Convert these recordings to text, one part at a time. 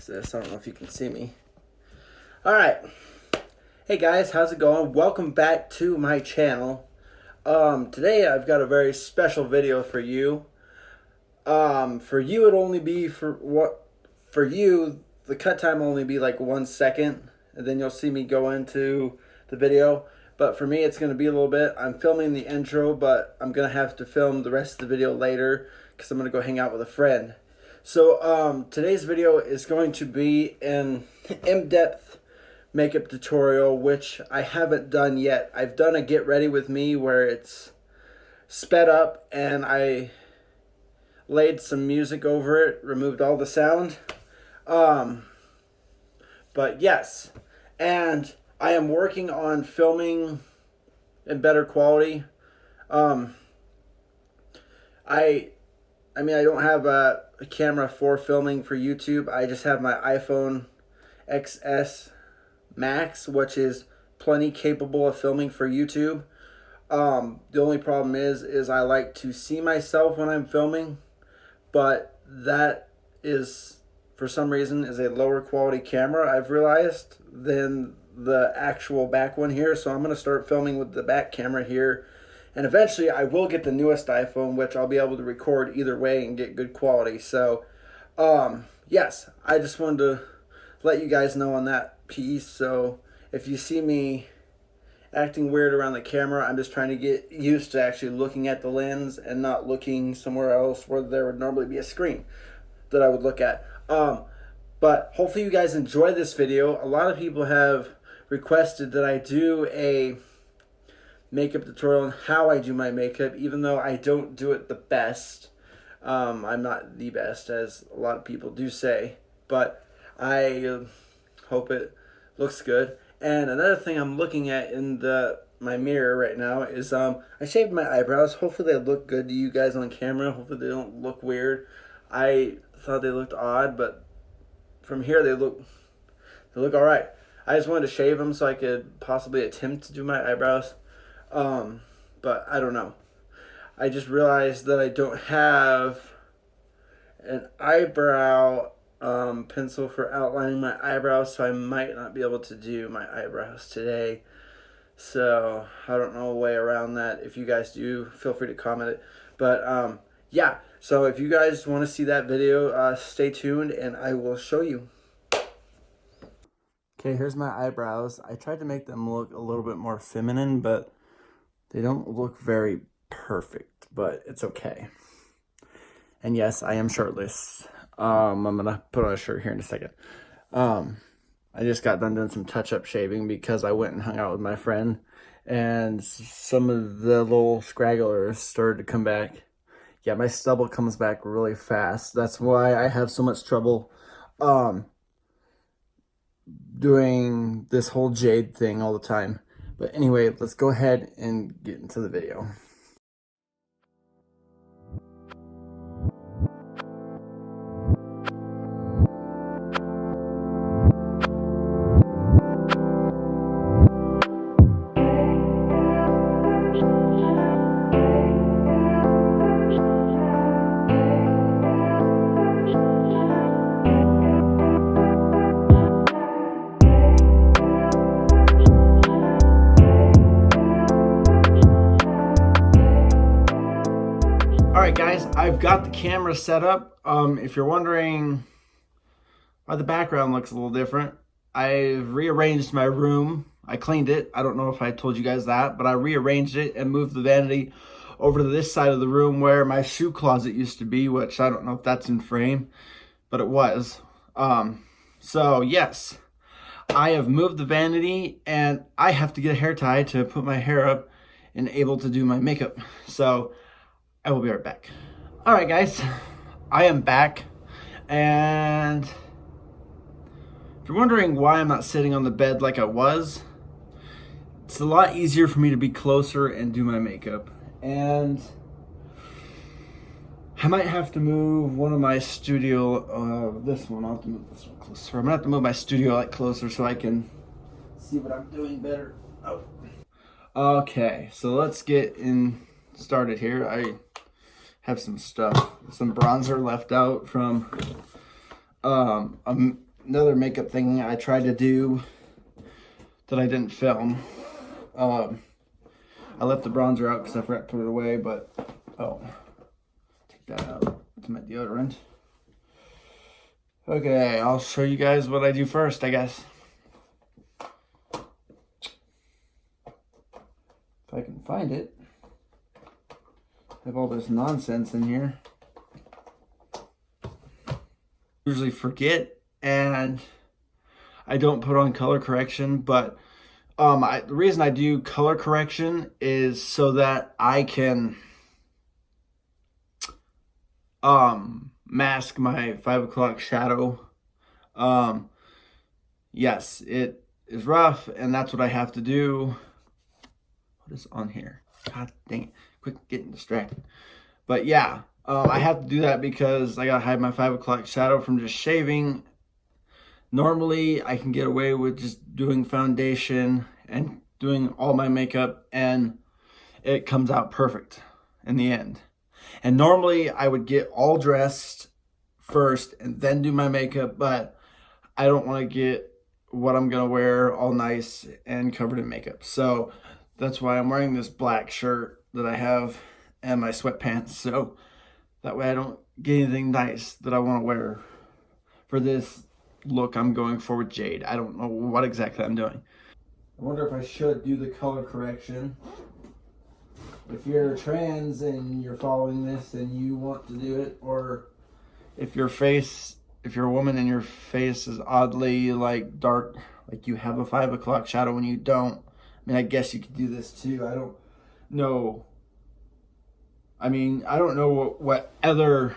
fix this. I don't know if you can see me. All right. Hey guys, how's it going? Welcome back to my channel. Today I've got a very special video for you. For you it'll only be the cut time will only be like 1 second, and then you'll see me go into the video. But for me, it's going to be a little bit. I'm filming the intro, but I'm going to have to film the rest of the video later because I'm going to go hang out with a friend. So today's video is going to be an in-depth makeup tutorial, which I haven't done yet. I've done a get ready with me where it's sped up and I laid some music over it, removed all the sound. But yes, and I am working on filming in better quality. I mean, I don't have a camera for filming for YouTube. I just have my iPhone XS Max, which is plenty capable of filming for YouTube. The only problem is I like to see myself when I'm filming, but that is, for some reason, is a lower quality camera, I've realized, than the actual back one here. So I'm going to start filming with the back camera here. And eventually I will get the newest iPhone, which I'll be able to record either way and get good quality. So, yes, I just wanted to let you guys know on that piece. So if you see me acting weird around the camera, I'm just trying to get used to actually looking at the lens and not looking somewhere else where there would normally be a screen that I would look at. But hopefully you guys enjoy this video. A lot of people have requested that I do a makeup tutorial on how I do my makeup, even though I don't do it the best. I'm not the best, as a lot of people do say, but I hope it looks good. And another thing I'm looking at in my mirror right now is I shaved my eyebrows. Hopefully they look good to you guys on camera. Hopefully they don't look weird. I thought they looked odd, but from here they look all right. I just wanted to shave them so I could possibly attempt to do my eyebrows. But I don't know. I just realized that I don't have an eyebrow pencil for outlining my eyebrows, so I might not be able to do my eyebrows today. So I don't know a way around that. If you guys do, feel free to comment it. But yeah, so if you guys want to see that video, stay tuned and I will show you. Okay, here's my eyebrows. I tried to make them look a little bit more feminine, but they don't look very perfect, but it's okay. And yes, I am shirtless. I'm gonna put on a shirt here in a second. I just got done doing some touch-up shaving because I went and hung out with my friend, and some of the little scragglers started to come back. Yeah, my stubble comes back really fast. That's why I have so much trouble doing this whole jade thing all the time. But anyway, let's go ahead and get into the video. Alright guys, I've got the camera set up. If you're wondering why the background looks a little different, I've rearranged my room. I cleaned it. I don't know if I told you guys that, but I rearranged it and moved the vanity over to this side of the room where my shoe closet used to be, which I don't know if that's in frame, but it was. So yes, I have moved the vanity and I have to get a hair tie to put my hair up and able to do my makeup. So I will be right back. All right, guys, I am back. And if you're wondering why I'm not sitting on the bed like I was, it's a lot easier for me to be closer and do my makeup. And I might have to move one of my studio, this one, I'll have to move this one closer. I'm gonna have to move my studio light closer so I can see what I'm doing better. Oh. Okay, so let's get started here. I have some stuff, some bronzer left out from a another makeup thing I tried to do that I didn't film. I left the bronzer out because I forgot to put it away, but oh, take that out. It's my deodorant. Okay, I'll show you guys what I do first, I guess. If I can find it. I have all this nonsense in here. Usually forget, and I don't put on color correction, but the reason I do color correction is so that I can mask my 5 o'clock shadow. Yes, it is rough, and that's what I have to do. What is on here? God dang it. Quit getting distracted. But yeah, I have to do that because I gotta hide my 5 o'clock shadow from just shaving. Normally, I can get away with just doing foundation and doing all my makeup, and it comes out perfect in the end. And normally, I would get all dressed first and then do my makeup, but I don't want to get what I'm going to wear all nice and covered in makeup. So that's why I'm wearing this black shirt that I have and my sweatpants. So that way I don't get anything nice that I want to wear for this look I'm going for with Jade. I don't know what exactly I'm doing. I wonder if I should do the color correction. If you're trans and you're following this and you want to do it, or if your face, if you're a woman and your face is oddly like dark, like you have a 5 o'clock shadow when you don't, I mean, I guess you could do this too. I don't know. I mean, I don't know what other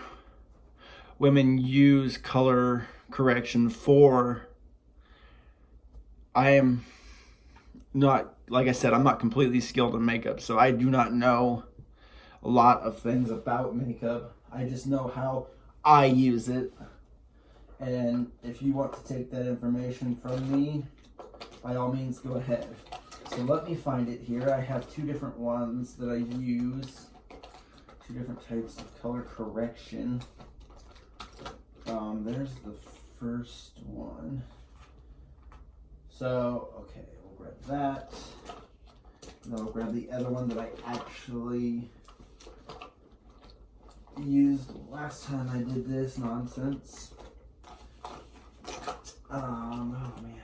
women use color correction for. I am not, like I said, I'm not completely skilled in makeup, so I do not know a lot of things about makeup. I just know how I use it. And if you want to take that information from me, by all means, go ahead. So let me find it here. I have two different ones that I use. Two different types of color correction. There's the first one. So, okay, we'll grab that. And then we'll grab the other one that I actually used last time I did this nonsense. Oh man.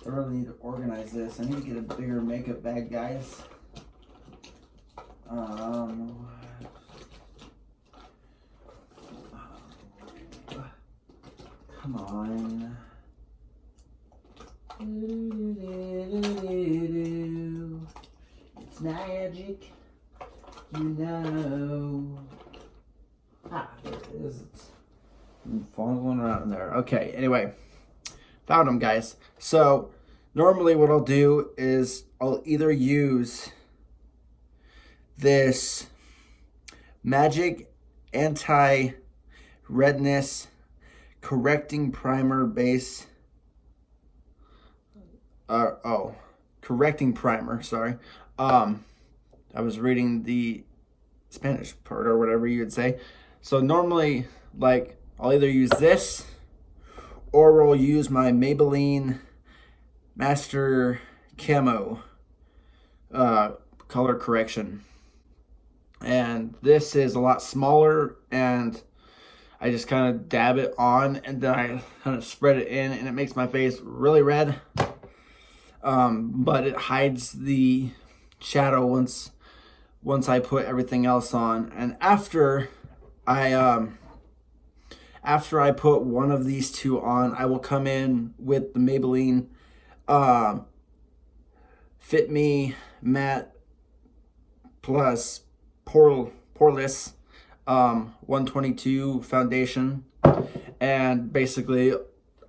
I really need to organize this. I need to get a bigger makeup bag, guys. Come on. It's magic, you know. Ah, there it is. I'm following around there. Okay, anyway. Found them, guys. So, normally what I'll do is I'll either use this Magic Anti-Redness Correcting Primer Base. Correcting Primer, sorry. I was reading the Spanish part or whatever you would say. So normally, like, I'll either use this or we'll use my Maybelline Master Camo color correction. And this is a lot smaller, and I just kind of dab it on and then I kind of spread it in, and it makes my face really red. But it hides the shadow once I put everything else on. And after I put one of these two on, I will come in with the Maybelline Fit Me Matte Plus Poreless 122 foundation. And basically,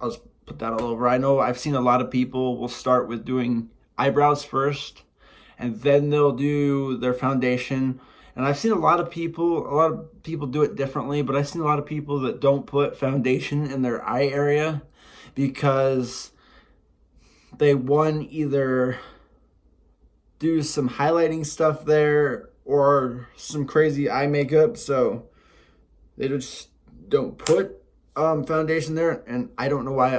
I'll just put that all over. I know I've seen a lot of people will start with doing eyebrows first, and then they'll do their foundation. And I've seen a lot of people do it differently, but I've seen a lot of people that don't put foundation in their eye area because they, one, either do some highlighting stuff there or some crazy eye makeup, so they just don't put foundation there, and I don't know why.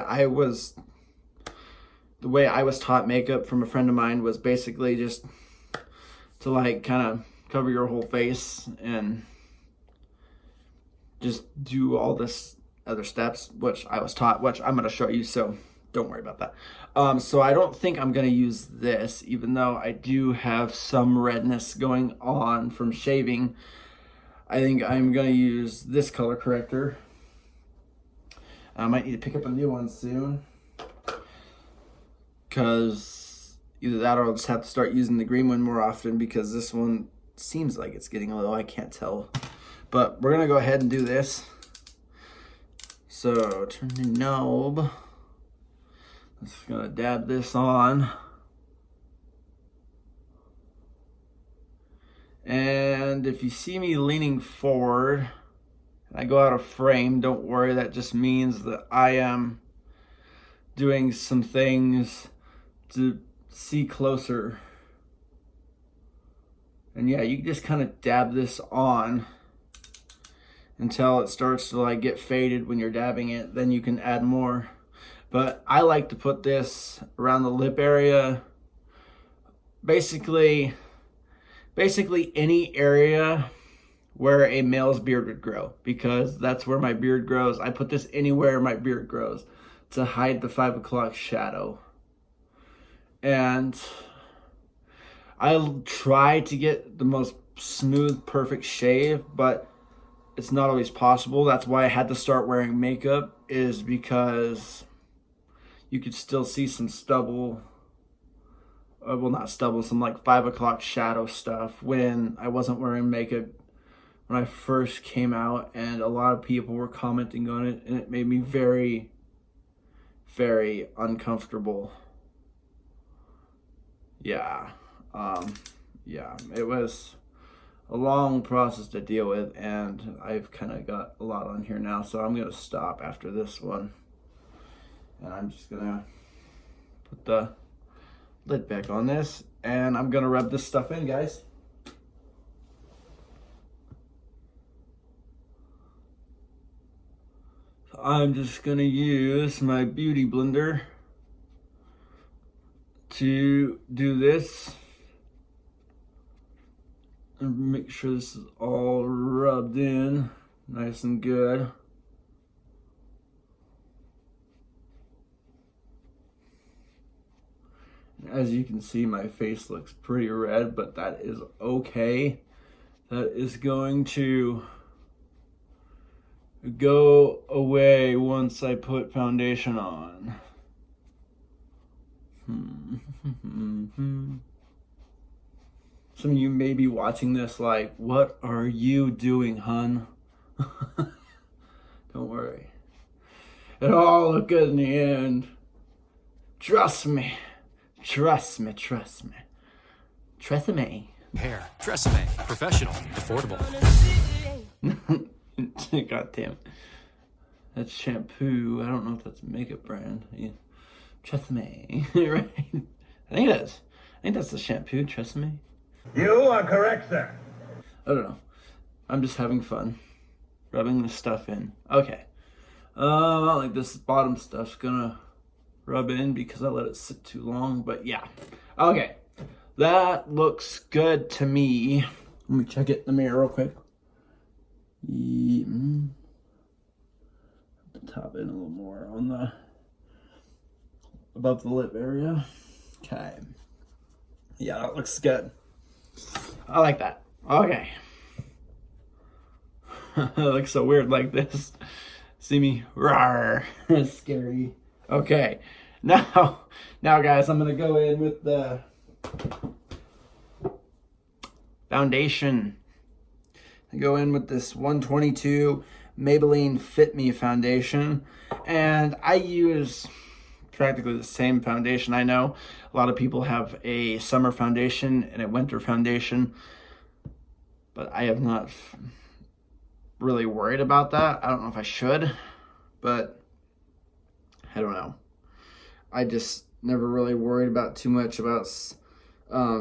The way I was taught makeup from a friend of mine was basically just to like kind of cover your whole face and just do all this other steps, which I was taught, which I'm going to show you, so don't worry about that. So I don't think I'm going to use this, even though I do have some redness going on from shaving. I think I'm going to use this color corrector. I might need to pick up a new one soon, because either that or I'll just have to start using the green one more often, because this one seems like it's getting a little, I can't tell. But we're going to go ahead and do this. So turn the knob. I'm just going to dab this on. And if you see me leaning forward and I go out of frame, don't worry, that just means that I am doing some things to see closer. And yeah, you just kind of dab this on until it starts to like get faded when you're dabbing it. Then you can add more. But I like to put this around the lip area. Basically any area where a male's beard would grow, because that's where my beard grows. I put this anywhere my beard grows to hide the 5 o'clock shadow. And I'll try to get the most smooth, perfect shave, but it's not always possible. That's why I had to start wearing makeup, is because you could still see some stubble. Well, not stubble, some like 5 o'clock shadow stuff when I wasn't wearing makeup when I first came out, and a lot of people were commenting on it, and it made me very, very uncomfortable. Yeah, it was a long process to deal with, and I've kind of got a lot on here now, so I'm gonna stop after this one, and I'm just gonna put the lid back on this, and I'm gonna rub this stuff in, guys. So I'm just gonna use my beauty blender to do this and make sure this is all rubbed in nice and good. As you can see, my face looks pretty red, but that is okay. That is going to go away once I put foundation on. Some of you may be watching this like, what are you doing, hun? Don't worry. It'll all look good in the end. Trust me. Trust me, trust me. Tresemme. Hair. Tresemme. Professional. Affordable. God damn. That's shampoo. I don't know if that's a makeup brand. Yeah. Tresemme. Right? I think it is. I think that's the shampoo, Tresemme. You are correct, sir. I don't know. I'm just having fun rubbing this stuff in. Okay. Not like this bottom stuff's gonna rub in because I let it sit too long, but yeah. Okay. That looks good to me. Let me check it in the mirror real quick. Top in a little more on the above the lip area. Okay. Yeah, that looks good. I like that. Okay. It looks so weird like this. See me? Rawr. That's scary. Okay. Now guys, I'm gonna go in with the foundation. I go in with this 122 Maybelline Fit Me foundation, and I use practically the same foundation. I know a lot of people have a summer foundation and a winter foundation, but I have not really worried about that. I don't know if I should, but I don't know. I just never really worried about too much about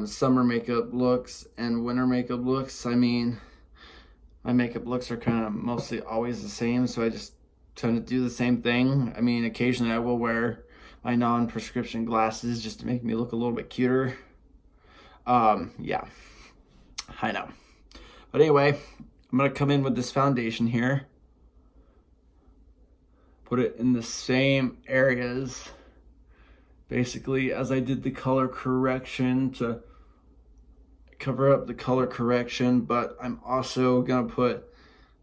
summer makeup looks and winter makeup looks. I mean, my makeup looks are kind of mostly always the same, so I just tend to do the same thing. I mean, occasionally I will wear my non-prescription glasses just to make me look a little bit cuter. Yeah, I know. But anyway, I'm going to come in with this foundation here. Put it in the same areas, basically, as I did the color correction to cover up the color correction, but I'm also going to put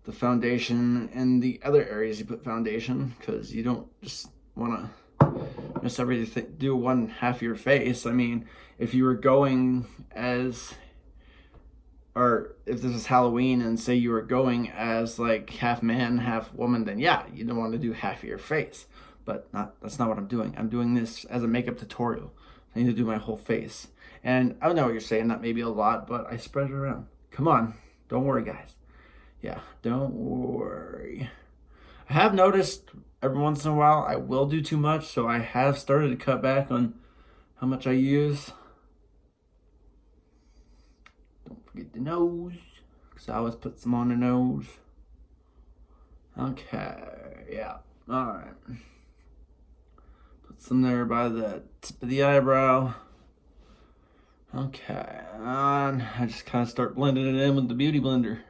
the foundation in the other areas you put foundation, because you don't just want to miss everything, do one half of your face. I mean, if you were going as, or if this is Halloween and say you were going as like half man, half woman, then yeah, you don't want to do half of your face. But that's not what I'm doing. I'm doing this as a makeup tutorial. I need to do my whole face. And I don't know what you're saying, that may be a lot, but I spread it around. Come on, don't worry, guys. Yeah, don't worry. I have noticed every once in a while I will do too much, so I have started to cut back on how much I use. Don't forget the nose, because I always put some on the nose. Okay, yeah, alright. Put some there by the tip of the eyebrow. Okay, and I just kind of start blending it in with the Beauty Blender.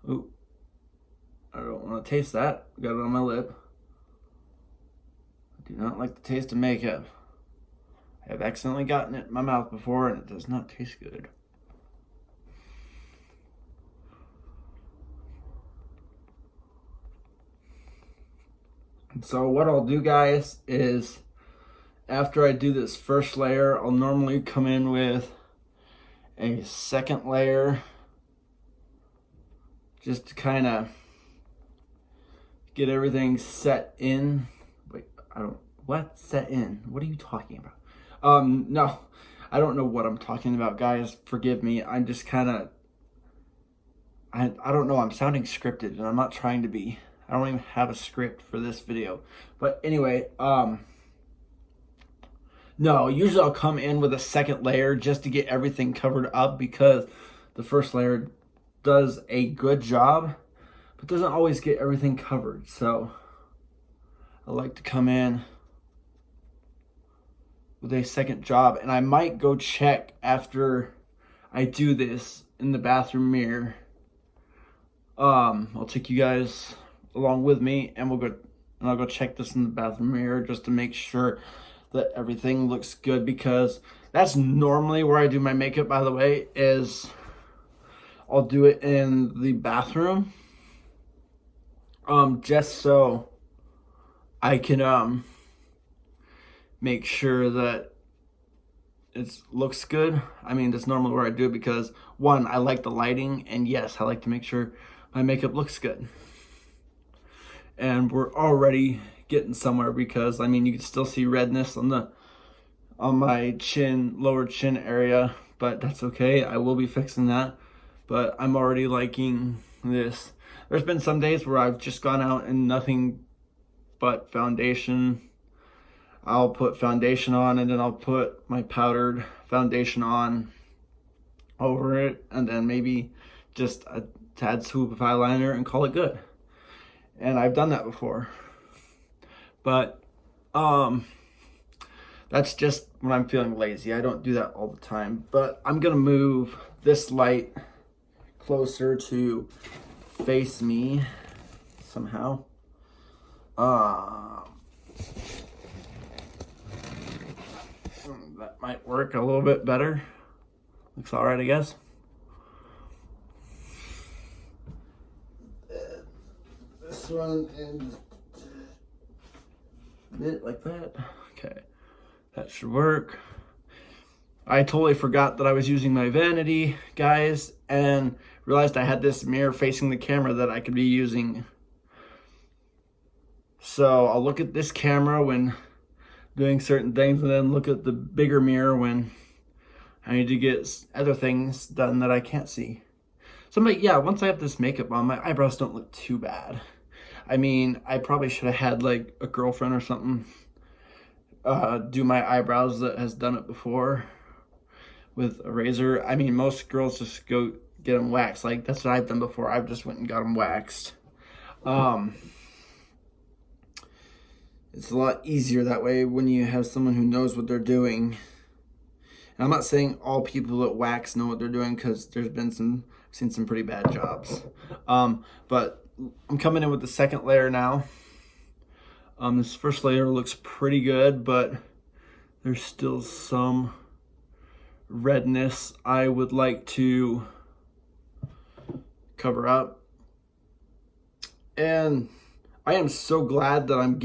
Ooh, I don't want to taste that. Got it on my lip. I do not like the taste of makeup. I have accidentally gotten it in my mouth before and it does not taste good. And so what I'll do, guys, is after I do this first layer, I'll normally come in with a second layer just to kind of get everything set in. Wait, what? Set in? What are you talking about? No, I don't know what I'm talking about, guys. Forgive me. I'm just kind of, I don't know. I'm sounding scripted and I'm not trying to be. I don't even have a script for this video. But anyway, no, usually I'll come in with a second layer just to get everything covered up, because the first layer does a good job, but doesn't always get everything covered. So I like to come in with a second job, and I might go check after I do this in the bathroom mirror. I'll take you guys along with me, and I'll go check this in the bathroom mirror just to make sure that everything looks good, because that's normally where I do my makeup, by the way, is I'll do it in the bathroom, just so I can make sure that it looks good. I mean, that's normally where I do it, because one, I like the lighting, and yes, I like to make sure my makeup looks good. And we're already getting somewhere, because I mean, you can still see redness on my chin, lower chin area, but that's okay. I will be fixing that. But I'm already liking this. There's been some days where I've just gone out and nothing but foundation. I'll put foundation on, and then I'll put my powdered foundation on over it, and then maybe just a tad swoop of eyeliner and call it good. And I've done that before. But that's just when I'm feeling lazy. I don't do that all the time. But I'm gonna move this light closer to face me somehow. That might work a little bit better. Looks all right, I guess. This one and it like that. Okay, that should work. I totally forgot that I was using my vanity, guys, and realized I had this mirror facing the camera that I could be using. So I'll look at this camera when doing certain things, and then look at the bigger mirror when I need to get other things done that I can't see. So I'm like, yeah, once I have this makeup on, my eyebrows don't look too bad. I mean, I probably should have had like a girlfriend or something do my eyebrows that has done it before with a razor. I mean, most girls just go get them waxed. Like, that's what I've done before. I've just went and got them waxed. It's a lot easier that way when you have someone who knows what they're doing. And I'm not saying all people that wax know what they're doing, because there's been I've seen some pretty bad jobs. But I'm coming in with the second layer now. This first layer looks pretty good, but there's still some redness I would like to cover up. And I am so glad that I'm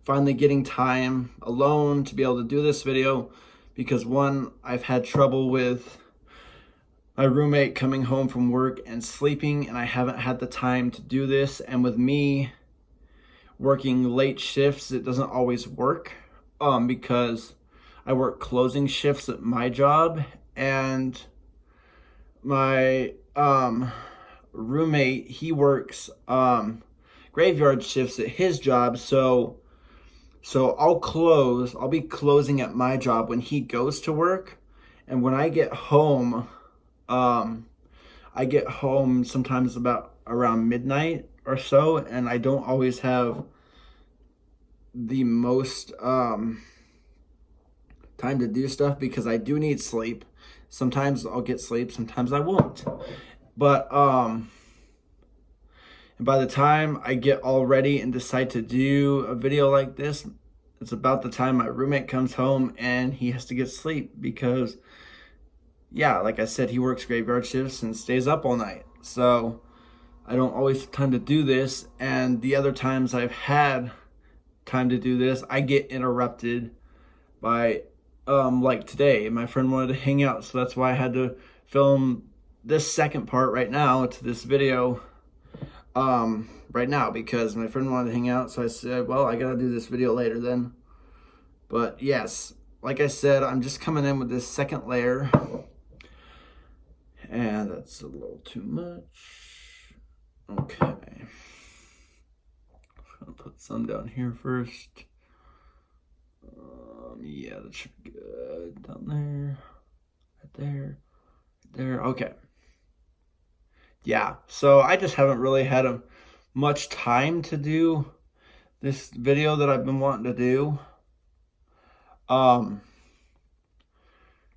finally getting time alone to be able to do this video, because one, I've had trouble with my roommate coming home from work and sleeping, and I haven't had the time to do this. And with me working late shifts, it doesn't always work, because I work closing shifts at my job, and my roommate, he works graveyard shifts at his job. So I'll be closing at my job when he goes to work, and when I get home, I get home sometimes about around midnight or so, and I don't always have the most time to do stuff, because I do need sleep. Sometimes I'll get sleep, sometimes I won't. But and by the time I get all ready and decide to do a video like this, it's about the time my roommate comes home and he has to get sleep, because yeah, like I said, he works graveyard shifts and stays up all night. So I don't always have time to do this, and the other times I've had time to do this, I get interrupted by like today, my friend wanted to hang out, so that's why I had to film this second part right now to this video right now, because my friend wanted to hang out. So I said, well, I gotta do this video later then. But yes, like I said, I'm just coming in with this second layer, and that's a little too much. Okay, I'm gonna put some down here first. Yeah, that should be good. Down there, right there, right there. Okay. Yeah, so I just haven't really had much time to do this video that I've been wanting to do.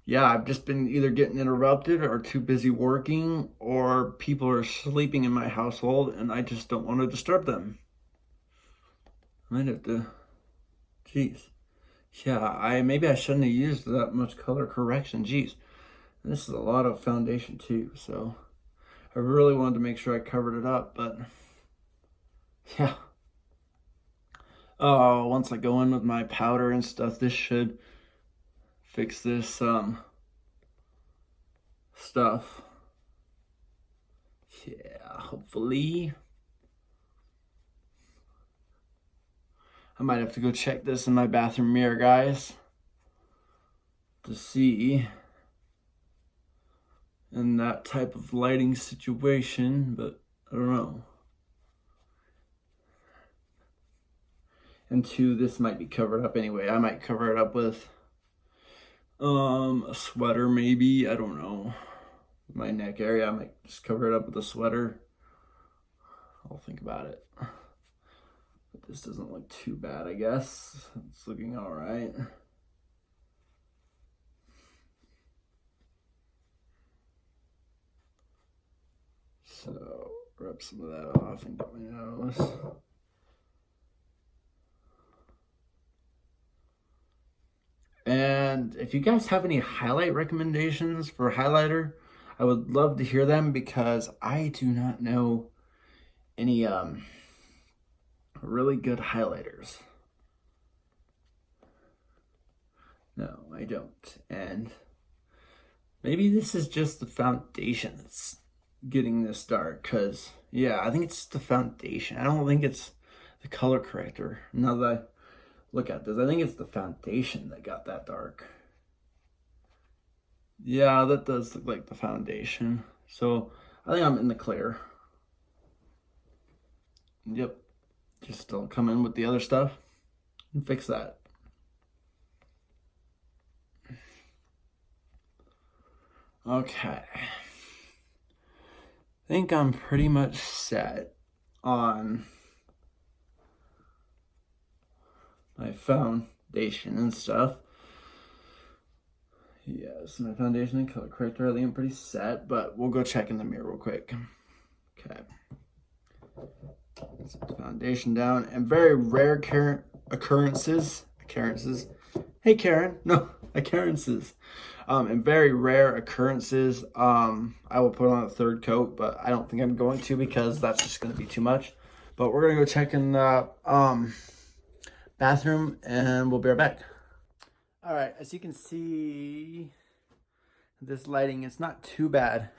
Yeah, I've just been either getting interrupted or too busy working, or people are sleeping in my household and I just don't want to disturb them. I might have to, jeez. Yeah, maybe I shouldn't have used that much color correction. Jeez, this is a lot of foundation too, so I really wanted to make sure I covered it up, but yeah. Oh, once I go in with my powder and stuff, this should fix this stuff. Yeah, hopefully. I might have to go check this in my bathroom mirror, guys, to see in that type of lighting situation, but I don't know. And two, this might be covered up anyway. I might cover it up with a sweater maybe, I don't know. My neck area, I might just cover it up with a sweater. I'll think about it. But this doesn't look too bad, I guess. It's looking all right. So, rub some of that off and get my nose. And if you guys have any highlight recommendations for highlighter, I would love to hear them, because I do not know any really good highlighters. No, I don't. And maybe this is just the foundation that's getting this dark, because yeah, I think it's the foundation. I don't think it's the color corrector. Now that I look at this, I think it's the foundation that got that dark. Yeah, that does look like the foundation. So I think I'm in the clear. Yep. Just don't come in with the other stuff and fix that. Okay. I think I'm pretty much set on my foundation and stuff. Yes, my foundation and color corrector, I think I'm pretty set, but we'll go check in the mirror real quick. Okay. Set the foundation down, and very rare occurrences. Hey Karen, no, occurrences. And very rare occurrences, I will put on a third coat, but I don't think I'm going to because that's just going to be too much. But we're going to go check in the bathroom, and we'll be right back. All right, as you can see, this lighting, it's not too bad.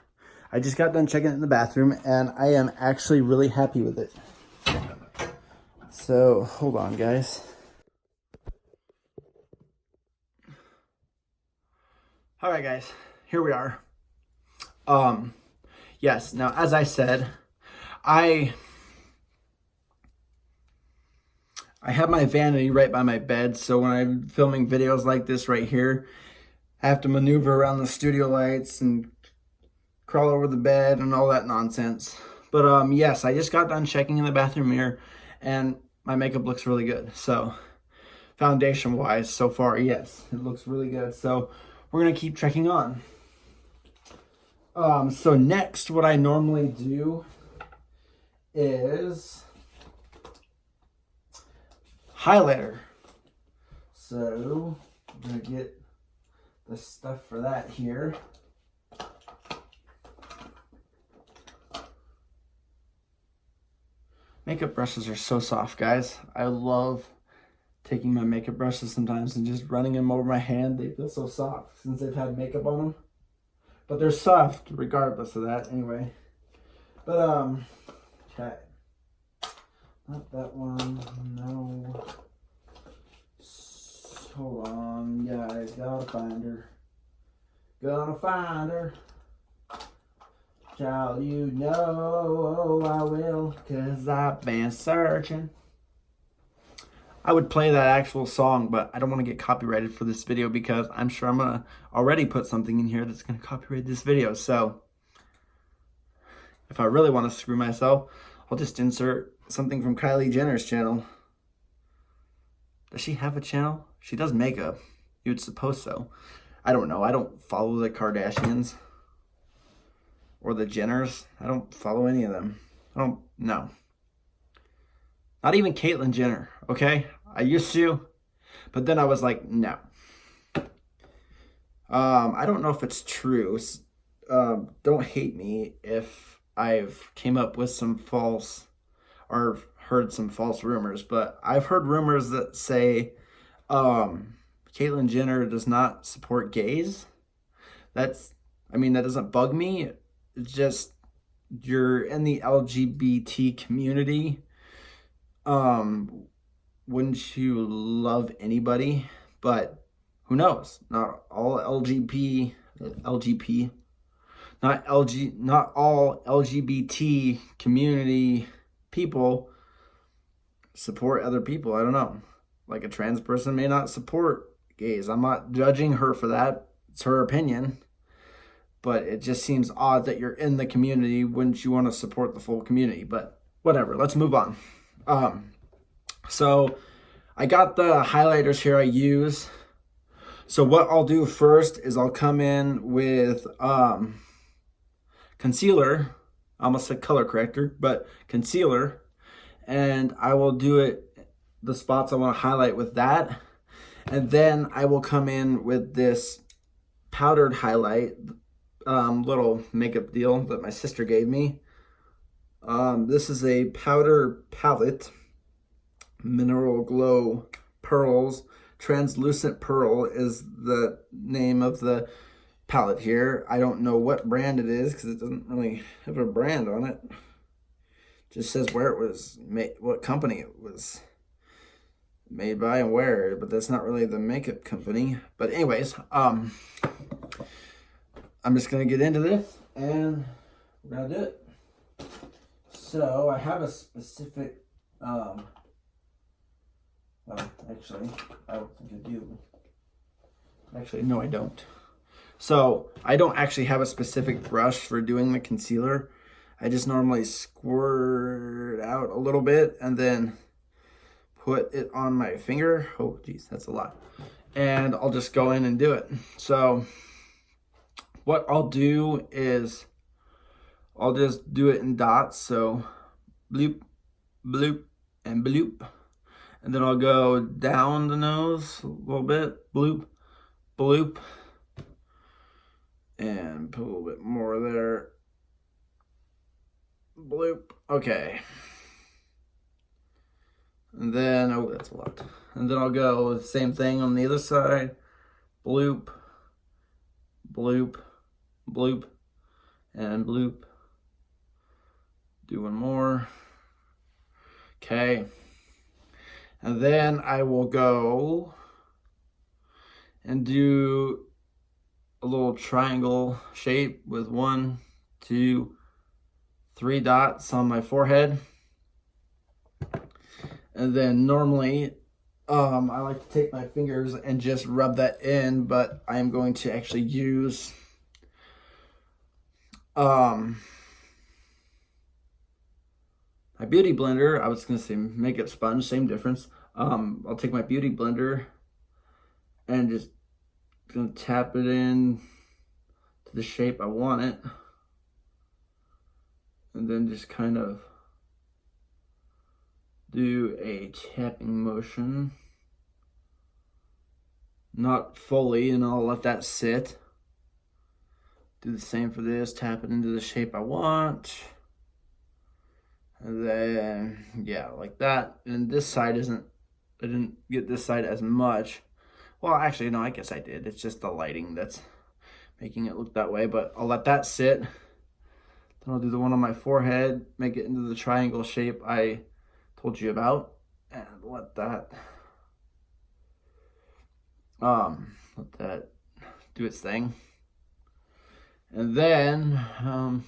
I just got done checking it in the bathroom, and I am actually really happy with it. So, hold on, guys. All right, guys, here we are. Yes, now, as I said, I have my vanity right by my bed, so when I'm filming videos like this right here, I have to maneuver around the studio lights and crawl over the bed and all that nonsense. But yes, I just got done checking in the bathroom mirror, and my makeup looks really good. So foundation-wise, so far, yes, it looks really good. So we're gonna keep trekking on. So next, what I normally do is highlighter. So I'm gonna get the stuff for that here. Makeup brushes are so soft, guys. I love taking my makeup brushes sometimes and just running them over my hand. They feel so soft since they've had makeup on them. But they're soft regardless of that anyway. But okay. Not that one, no. Hold on, guys, gotta find her. Gonna find her. Child, you know I will, 'cause I've been searching. I would play that actual song, but I don't want to get copyrighted for this video because I'm sure I'm gonna already put something in here that's gonna copyright this video. So if I really want to screw myself, I'll just insert something from Kylie Jenner's channel. Does she have a channel? She does makeup. You'd suppose so. I don't know. I don't follow the Kardashians or the Jenners. I don't follow any of them. I don't know. Not even Caitlyn Jenner, okay? I used to, but then I was like, no. I don't know if it's true. Don't hate me if I've came up with some false or heard some false rumors, but I've heard rumors that say Caitlyn Jenner does not support gays. That doesn't bug me. It's just, you're in the LGBT community. Wouldn't you love anybody? But who knows? Not all not all LGBT community people support other people. I don't know. Like a trans person may not support gays. I'm not judging her for that. It's her opinion. But it just seems odd that you're in the community. Wouldn't you want to support the full community? But whatever, let's move on. So I got the highlighters here I use. So what I'll do first is I'll come in with concealer. I almost said color corrector, but concealer. And I will do it, the spots I want to highlight with that. And then I will come in with this powdered highlight, little makeup deal that my sister gave me. This is a powder palette, Mineral Glow Pearls. Translucent Pearl is the name of the palette here. I don't know what brand it is because it doesn't really have a brand on it. Just says where it was made, what company it was made by and where, but that's not really the makeup company. But anyways, I'm just gonna get into this and we're gonna do it. So I have a specific well, actually, I don't think I do. Actually, no, I don't. So I don't actually have a specific brush for doing the concealer. I just normally squirt out a little bit and then put it on my finger. Oh, geez, that's a lot. And I'll just go in and do it. So what I'll do is I'll just do it in dots. So bloop, bloop, and bloop. And then I'll go down the nose a little bit. Bloop, bloop. And put a little bit more there. Bloop. Okay. And then, oh, that's a lot. And then I'll go the same thing on the other side. Bloop, bloop, bloop, and bloop. Do one more. Okay. And then I will go and do a little triangle shape with 1, 2, 3 dots on my forehead. And then normally I like to take my fingers and just rub that in, but I am going to actually use my beauty blender. I was going to say makeup sponge, same difference. I'll take my beauty blender and just gonna tap it in to the shape I want it, and then just kind of do a tapping motion, not fully, and I'll let that sit. Do the same for this, tap it into the shape I want. And then, yeah, like that. And this side I didn't get this side as much. Well, actually, no, I guess I did. It's just the lighting that's making it look that way. But I'll let that sit. Then I'll do the one on my forehead, make it into the triangle shape I told you about. And let that do its thing. And then I'm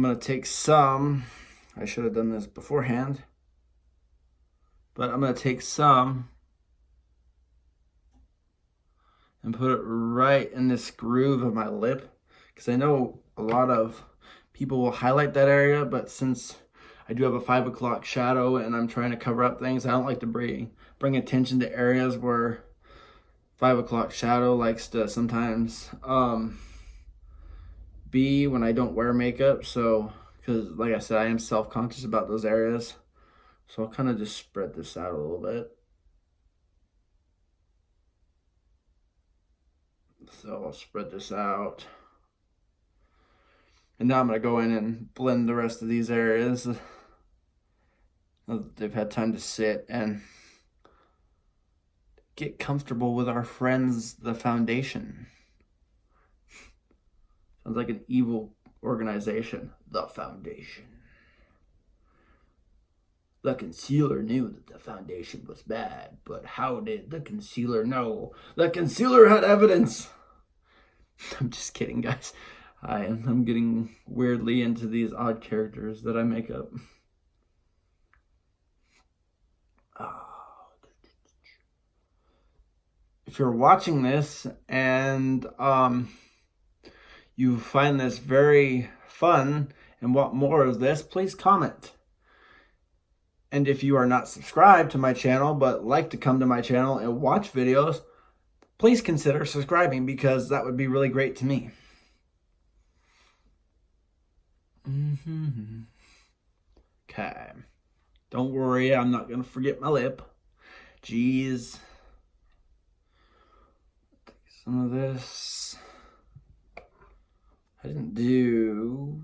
going to take some, I should have done this beforehand, but I'm going to take some and put it right in this groove of my lip, because I know a lot of people will highlight that area, but since I do have a 5 o'clock shadow and I'm trying to cover up things, I don't like to bring attention to areas where 5 o'clock shadow likes to sometimes be when I don't wear makeup. So, because like I said, I am self-conscious about those areas. So I'll kind of just spread this out a little bit. So I'll spread this out. And now I'm going to go in and blend the rest of these areas. They've had time to sit and get comfortable with our friends, the Foundation. Sounds like an evil organization. The Foundation. The concealer knew that the Foundation was bad, but how did the concealer know? The concealer had evidence! I'm just kidding, guys. I'm getting weirdly into these odd characters that I make up. If you're watching this and you find this very fun and want more of this, please comment. And if you are not subscribed to my channel but like to come to my channel and watch videos, please consider subscribing, because that would be really great to me. Okay. Don't worry, I'm not going to forget my lip. Jeez. Take some of this. I didn't do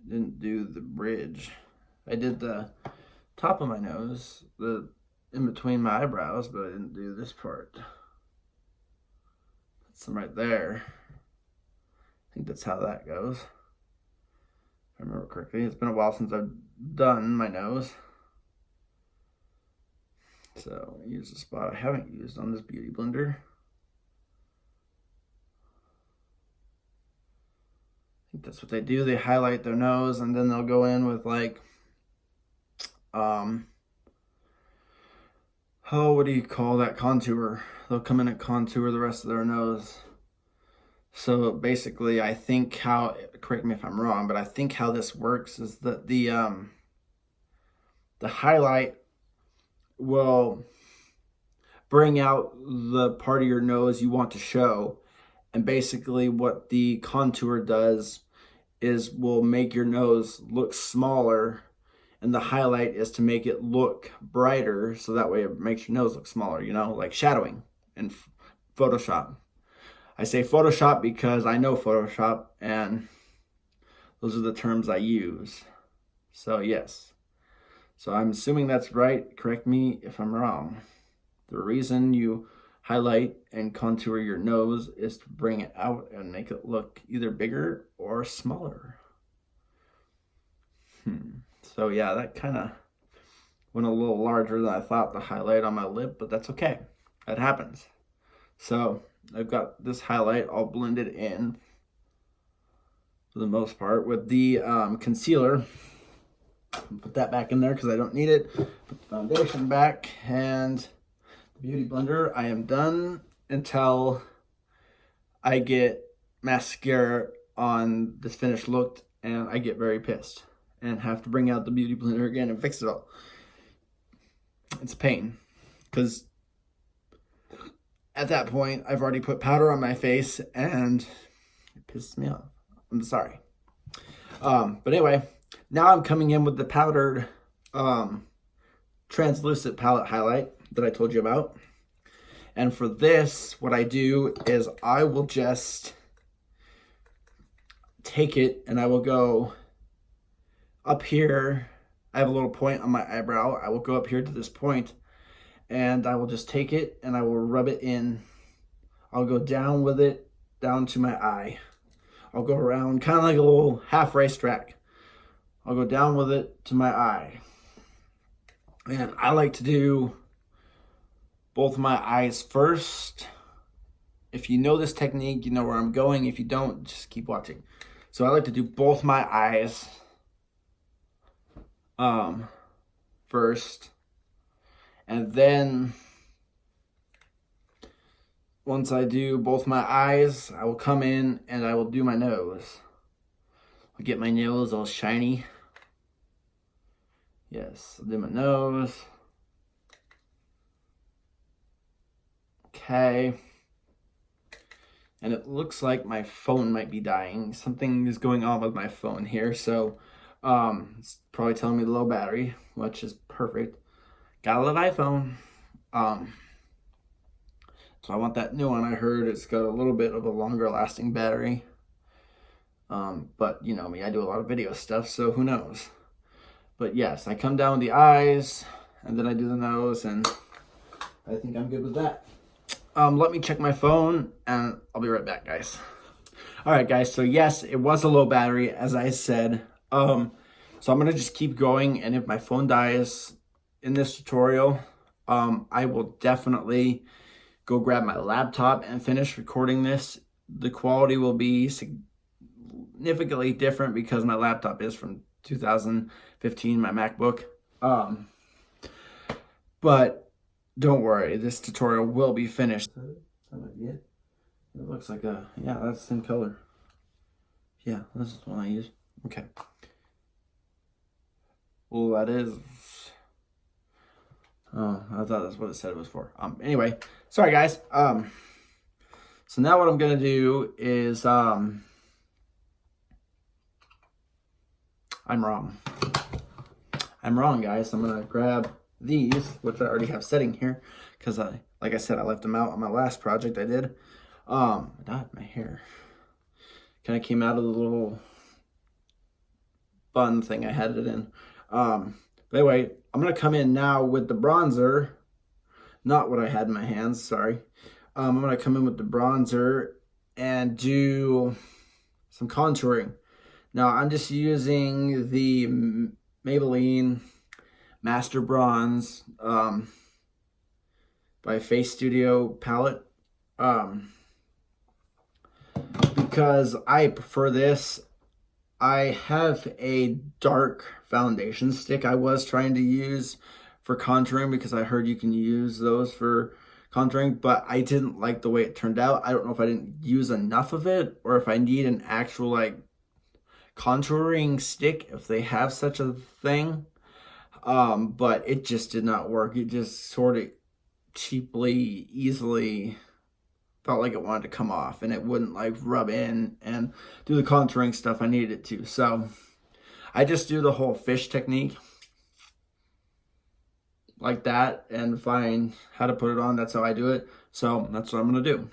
the bridge. I did the top of my nose, the in between my eyebrows, but I didn't do this part. Put some right there. I think that's how that goes. If I remember correctly. It's been a while since I've done my nose. So I use a spot I haven't used on this beauty blender. I think that's what they do. They highlight their nose and then they'll go in with like what do you call that? Contour. They'll come in and contour the rest of their nose. So basically, I think how, correct me if I'm wrong, but I think how this works is that the the highlight will bring out the part of your nose you want to show. And basically what the contour does is will make your nose look smaller, and the highlight is to make it look brighter, so that way it makes your nose look smaller, you know, like shadowing in Photoshop. I say Photoshop because I know Photoshop, and those are the terms I use. So yes. So I'm assuming that's right. Correct me if I'm wrong. The reason you highlight and contour your nose is to bring it out and make it look either bigger or smaller. So yeah, that kind of went a little larger than I thought, the highlight on my lip, but that's okay. That happens. So I've got this highlight all blended in for the most part with the concealer. Put that back in there because I don't need it. Put the foundation back, and the Beauty Blender. I am done until I get mascara on this finished look, and I get very pissed and have to bring out the Beauty Blender again and fix it all. It's a pain because at that point I've already put powder on my face and it pisses me off. I'm sorry. But anyway, now I'm coming in with the powdered translucent palette highlight that I told you about. And for this, what I do is I will just take it and I will go up here. I have a little point on my eyebrow. I will go up here to this point and I will just take it and I will rub it in. I'll go down with it, down to my eye. I'll go around kind of like a little half racetrack. I'll go down with it to my eye. And I like to do both my eyes first. If you know this technique, you know where I'm going. If you don't, just keep watching. So I like to do both my eyes first. And then once I do both my eyes, I will come in and I will do my nose. I'll get my nose all shiny. Yes, I'll do my nose. Okay. And it looks like my phone might be dying. Something is going on with my phone here. So it's probably telling me the low battery, which is perfect. Gotta love iPhone. So I want that new one. I heard it's got a little bit of a longer lasting battery. But you know me, I do a lot of video stuff, so who knows. But yes, I come down with the eyes, and then I do the nose, and I think I'm good with that. Let me check my phone, and I'll be right back, guys. All right, guys, so yes, it was a low battery, as I said. So I'm going to just keep going, and if my phone dies in this tutorial, I will definitely go grab my laptop and finish recording this. The quality will be significantly different because my laptop is from 2015, my MacBook. But don't worry, this tutorial will be finished. It looks like a, yeah, that's the same color. Yeah, this is the one I use. Okay. Well, that is, oh, I thought that's what it said it was for. Anyway, sorry guys. So now what I'm gonna do is, I'm wrong. I'm wrong, guys. I'm gonna grab these, which I already have setting here, because like I said, I left them out on my last project I did. I dyed my hair. Kind of came out of the little bun thing I had it in. But anyway, I'm gonna come in now with the bronzer, not what I had in my hands, sorry. I'm gonna come in with the bronzer and do some contouring. Now I'm just using the Maybelline Master Bronze by Face Studio palette, because I prefer this. I have a dark foundation stick I was trying to use for contouring because I heard you can use those for contouring, but I didn't like the way it turned out. I don't know if I didn't use enough of it or if I need an actual like contouring stick, if they have such a thing. But it just did not work. It just sort of cheaply, easily felt like it wanted to come off, and it wouldn't like rub in and do the contouring stuff I needed it to. So I just do the whole fish technique like that and find how to put it on. That's how I do it. So that's what I'm going to do.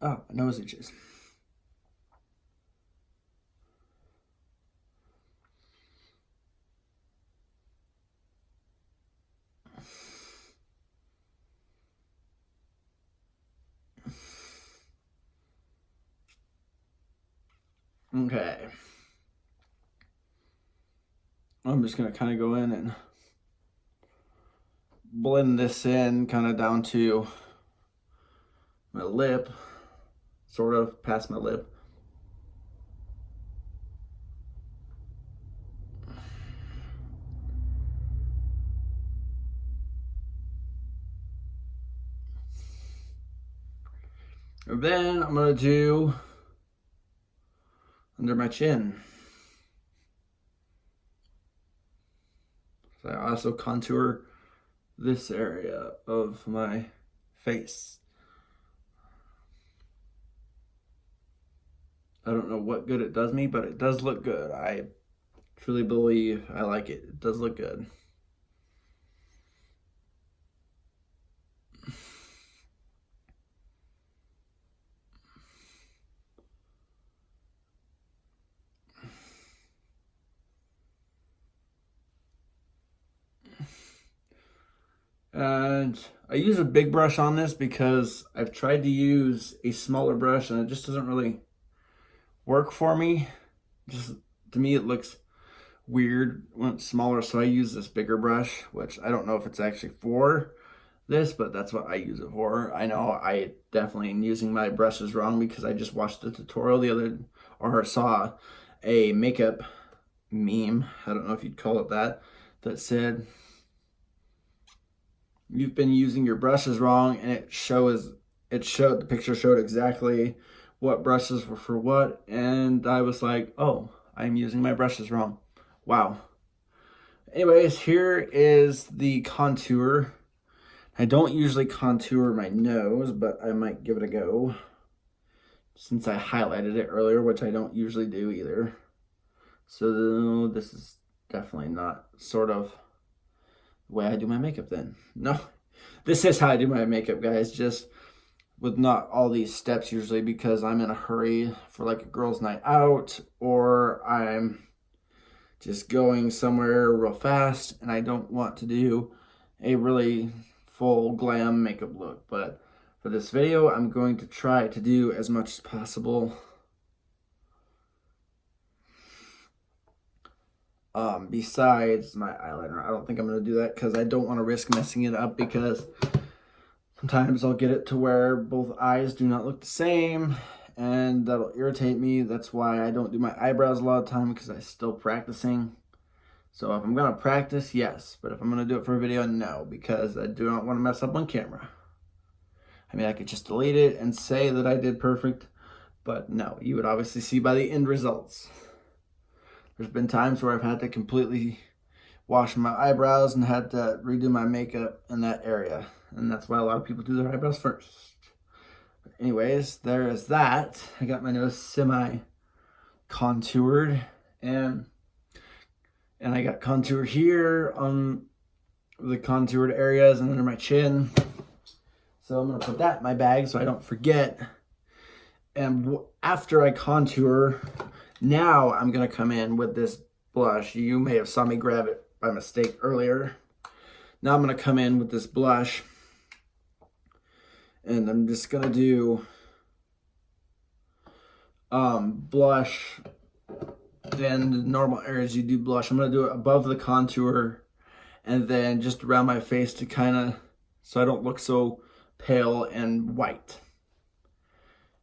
Oh, my nose itches. Okay. I'm just going to kind of go in and blend this in kind of down to my lip, sort of past my lip. And then I'm going to do under my chin. So I also contour this area of my face. I don't know what good it does me, but it does look good. I truly believe I like it. It does look good. And I use a big brush on this because I've tried to use a smaller brush and it just doesn't really work for me. Just to me it looks weird when it's smaller, so I use this bigger brush, which I don't know if it's actually for this, but that's what I use it for. I know I definitely am using my brushes wrong because I just watched a tutorial or saw a makeup meme, I don't know if you'd call it that said you've been using your brushes wrong, and the picture showed exactly what brushes were for what, and I was like, oh, I'm using my brushes wrong. Wow. Anyways, here is the contour. I don't usually contour my nose, but I might give it a go since I highlighted it earlier, which I don't usually do either. So this is definitely not sort of the way I do my makeup then. No, this is how I do my makeup, guys, just with not all these steps usually because I'm in a hurry for like a girls' night out, or I'm just going somewhere real fast and I don't want to do a really full glam makeup look. But for this video, I'm going to try to do as much as possible. Besides my eyeliner, I don't think I'm going to do that because I don't want to risk messing it up, because sometimes I'll get it to where both eyes do not look the same, and that'll irritate me. That's why I don't do my eyebrows a lot of the time, because I'm still practicing. So if I'm going to practice, yes, but if I'm going to do it for a video, no, because I do not want to mess up on camera. I mean, I could just delete it and say that I did perfect, but no, you would obviously see by the end results. There's been times where I've had to completely wash my eyebrows and had to redo my makeup in that area. And that's why a lot of people do their eyebrows first. But anyways, there is that. I got my nose semi-contoured. And I got contour here on the contoured areas and under my chin. So I'm going to put that in my bag so I don't forget. And after I contour, now I'm going to come in with this blush. You may have saw me grab it by mistake earlier. Now I'm going to come in with this blush. And I'm just going to do blush in the normal areas you do blush. I'm going to do it above the contour and then just around my face to kind of, so I don't look so pale and white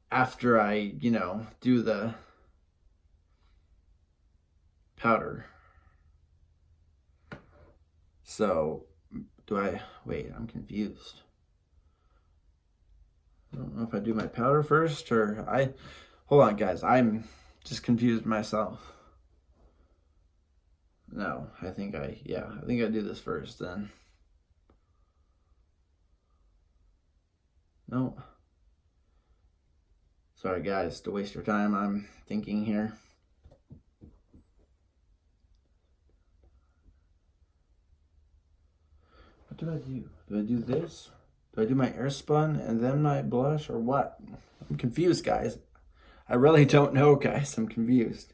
after I, you know, do the powder. So wait, I'm confused. I don't know if I do my powder first or hold on guys, I'm just confused myself. No, I think I do this first then. No. Sorry guys, to waste your time, I'm thinking here. What do I do? Do I do this? Do I do my Airspun and then my blush or what? I'm confused, guys. I really don't know, guys. I'm confused.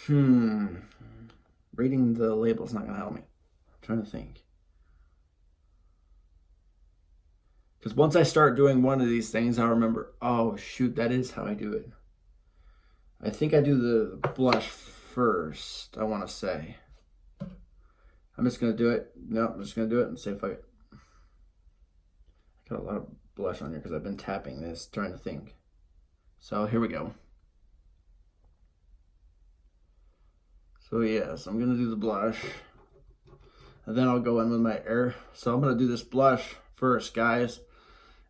Reading the label's not gonna help me. I'm trying to think. Because once I start doing one of these things, I'll remember, oh shoot, that is how I do it. I think I do the blush first, I want to say. I'm just going to do it. No, I'm just going to do it and say fuck it. I got a lot of blush on here because I've been tapping this, trying to think. So here we go. So yes, I'm going to do the blush. And then I'll go in with my air. So I'm going to do this blush first, guys.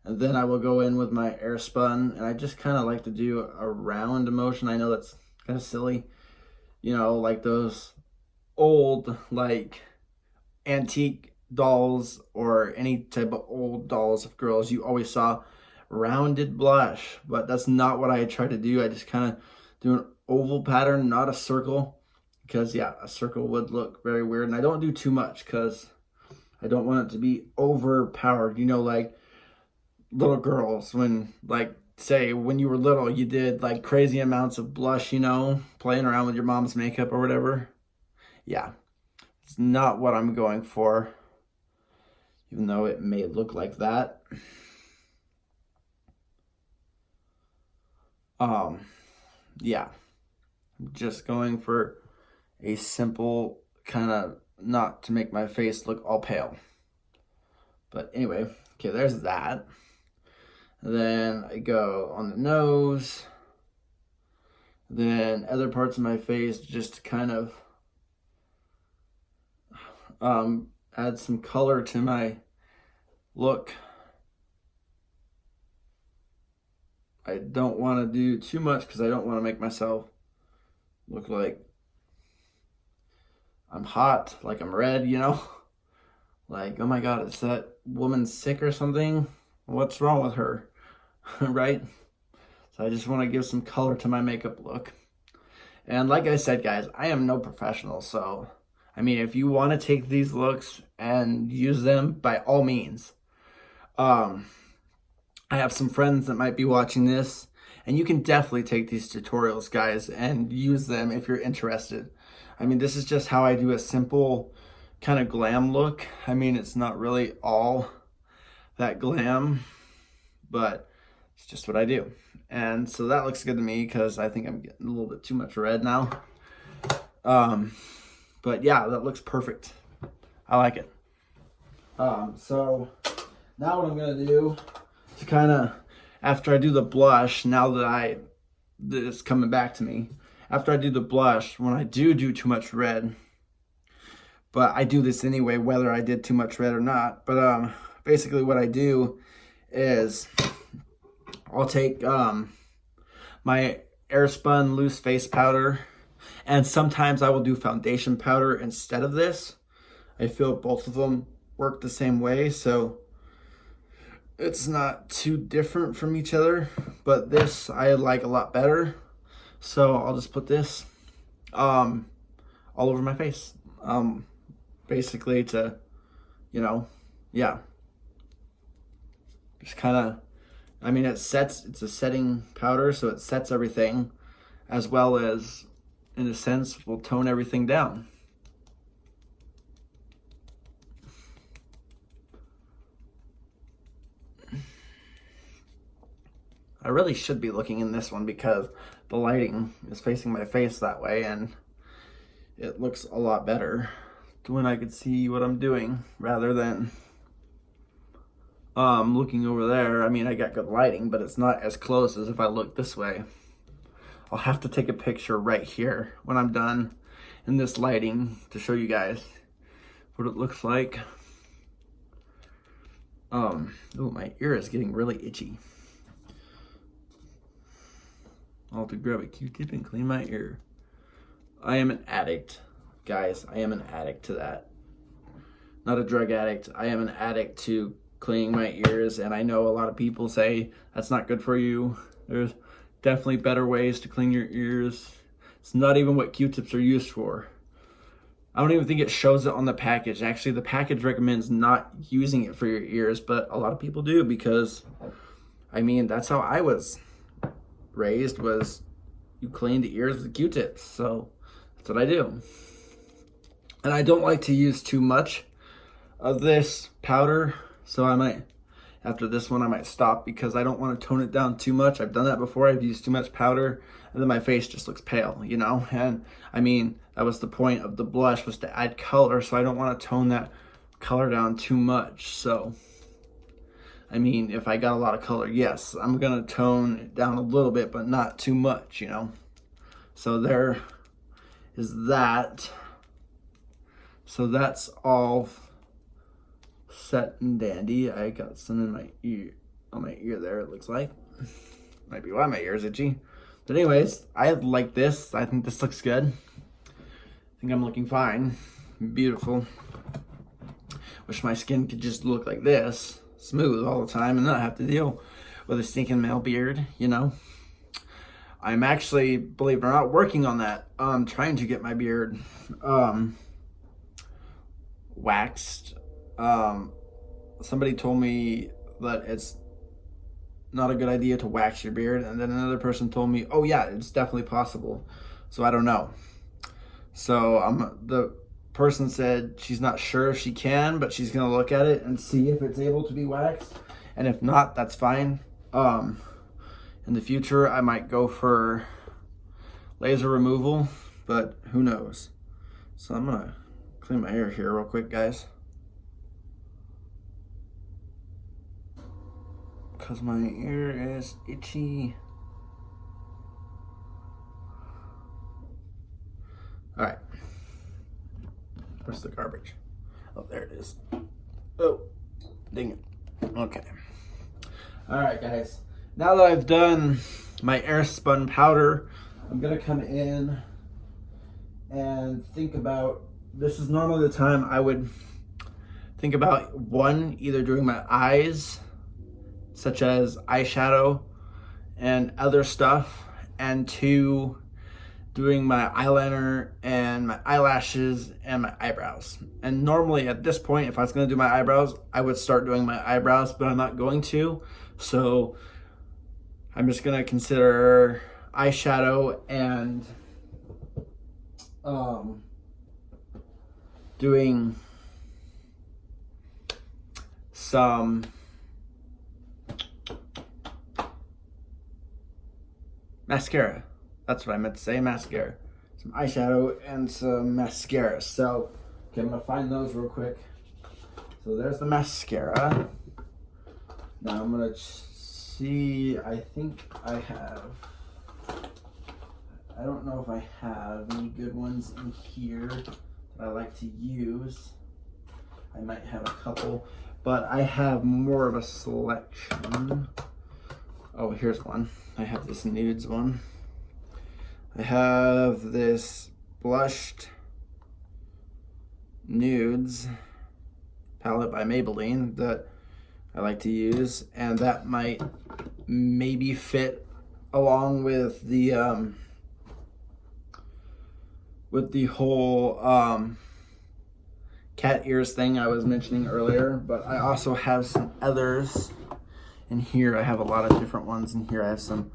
And then I will go in with my Airspun. And I just kind of like to do a round motion. I know that's kind of silly. You know, like those old, like, antique dolls or any type of old dolls of girls. You always saw rounded blush. But that's not what I try to do. I just kind of do an oval pattern, not a circle. Because, yeah, a circle would look very weird. And I don't do too much because I don't want it to be overpowered. You know, like little girls when, like, say when you were little, you did like crazy amounts of blush, you know, playing around with your mom's makeup or whatever. Yeah, it's not what I'm going for, even though it may look like that. Yeah, I'm just going for a simple kind of, not to make my face look all pale. But anyway, okay, there's that. Then I go on the nose. Then other parts of my face just to kind of add some color to my look. I don't want to do too much because I don't want to make myself look like I'm hot, like I'm red, you know? Like, oh my God, is that woman sick or something? What's wrong with her? Right? So I just want to give some color to my makeup look. And like I said, guys, I am no professional. So, I mean, if you want to take these looks and use them, by all means. I have some friends that might be watching this. And you can definitely take these tutorials, guys, and use them if you're interested. I mean, this is just how I do a simple kind of glam look. I mean, it's not really all that glam, but it's just what I do. And so that looks good to me because I think I'm getting a little bit too much red now. But yeah, that looks perfect. I like it. So now what I'm going to do to kind of, after I do the blush, now that it's coming back to me, after I do the blush, when I do too much red, but I do this anyway, whether I did too much red or not. But basically what I do is I'll take my Airspun loose face powder, and sometimes I will do foundation powder instead of this. I feel both of them work the same way, so it's not too different from each other. But this I like a lot better, so I'll just put this all over my face. Basically to, you know, yeah. Just kind of, I mean, it's a setting powder, so it sets everything, as well as in a sense, will tone everything down. I really should be looking in this one because the lighting is facing my face that way and it looks a lot better when I could see what I'm doing rather than looking over there. I mean, I got good lighting, but it's not as close as if I look this way. I'll have to take a picture right here when I'm done in this lighting to show you guys what it looks like. Oh, my ear is getting really itchy. I'll have to grab a Q-tip and clean my ear. I am an addict, guys. I am an addict to that. Not a drug addict. I am an addict to cleaning my ears, and I know a lot of people say that's not good for you. There's definitely better ways to clean your ears. It's not even what Q-tips are used for. I don't even think it shows it on the package. Actually, the package recommends not using it for your ears, but a lot of people do because, I mean, that's how I was raised, was you clean the ears with Q-tips. So that's what I do. And I don't like to use too much of this powder, so I might, after this one, I might stop because I don't want to tone it down too much. I've done that before. I've used too much powder and then my face just looks pale, you know? And I mean, that was the point of the blush, was to add color, so I don't want to tone that color down too much. So I mean, if I got a lot of color, yes, I'm gonna tone it down a little bit, but not too much, you know? So there is that. So that's all set and dandy. I got some in my ear, on my ear there, it looks like. Might be why my ear's itchy. But anyways, I like this. I think this looks good. I think I'm looking fine. Beautiful. Wish my skin could just look like this, smooth all the time, and not have to deal with a stinking male beard, you know? I'm actually, believe it or not, working on that. Trying to get my beard waxed. Somebody told me that it's not a good idea to wax your beard, and then another person told me, oh yeah, it's definitely possible. So I don't know. So the person said she's not sure if she can, but she's gonna look at it and see if it's able to be waxed, and if not, that's fine. In the future I might go for laser removal, but who knows. So I'm gonna clean my hair here real quick, guys, because my ear is itchy. All right. Where's the garbage? Oh, there it is. Oh, dang it. Okay. All right, guys. Now that I've done my Airspun powder, I'm gonna come in and think about, this is normally the time I would think about, one, either doing my eyes, such as eyeshadow and other stuff, and two, doing my eyeliner and my eyelashes and my eyebrows. And normally at this point, if I was gonna do my eyebrows, I would start doing my eyebrows, but I'm not going to. So I'm just gonna consider eyeshadow and doing some mascara. That's what I meant to say, mascara. Some eyeshadow and some mascara. So, okay, I'm gonna find those real quick. So there's the mascara. Now I'm gonna see, I think I have, I don't know if I have any good ones in here that I like to use. I might have a couple, but I have more of a selection. Oh, here's one. I have this nudes one. I have this blushed nudes palette by Maybelline that I like to use, and that might maybe fit along with the whole cat ears thing I was mentioning earlier. But I also have some others in here. I have a lot of different ones in here. I have some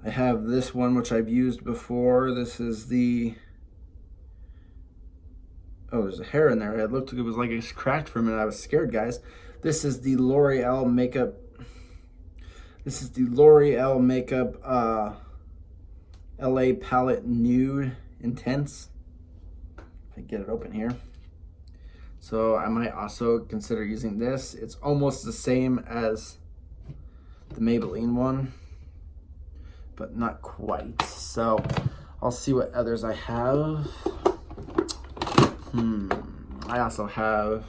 I have this one, which I've used before. This is the... Oh, there's a hair in there. It looked like it was like it's cracked for a minute. I was scared, guys. This is the L'Oreal Makeup. This is the L'Oreal Makeup LA Palette Nude Intense. If I get it open here. So I might also consider using this. It's almost the same as the Maybelline one, but not quite. So I'll see what others I have. I also have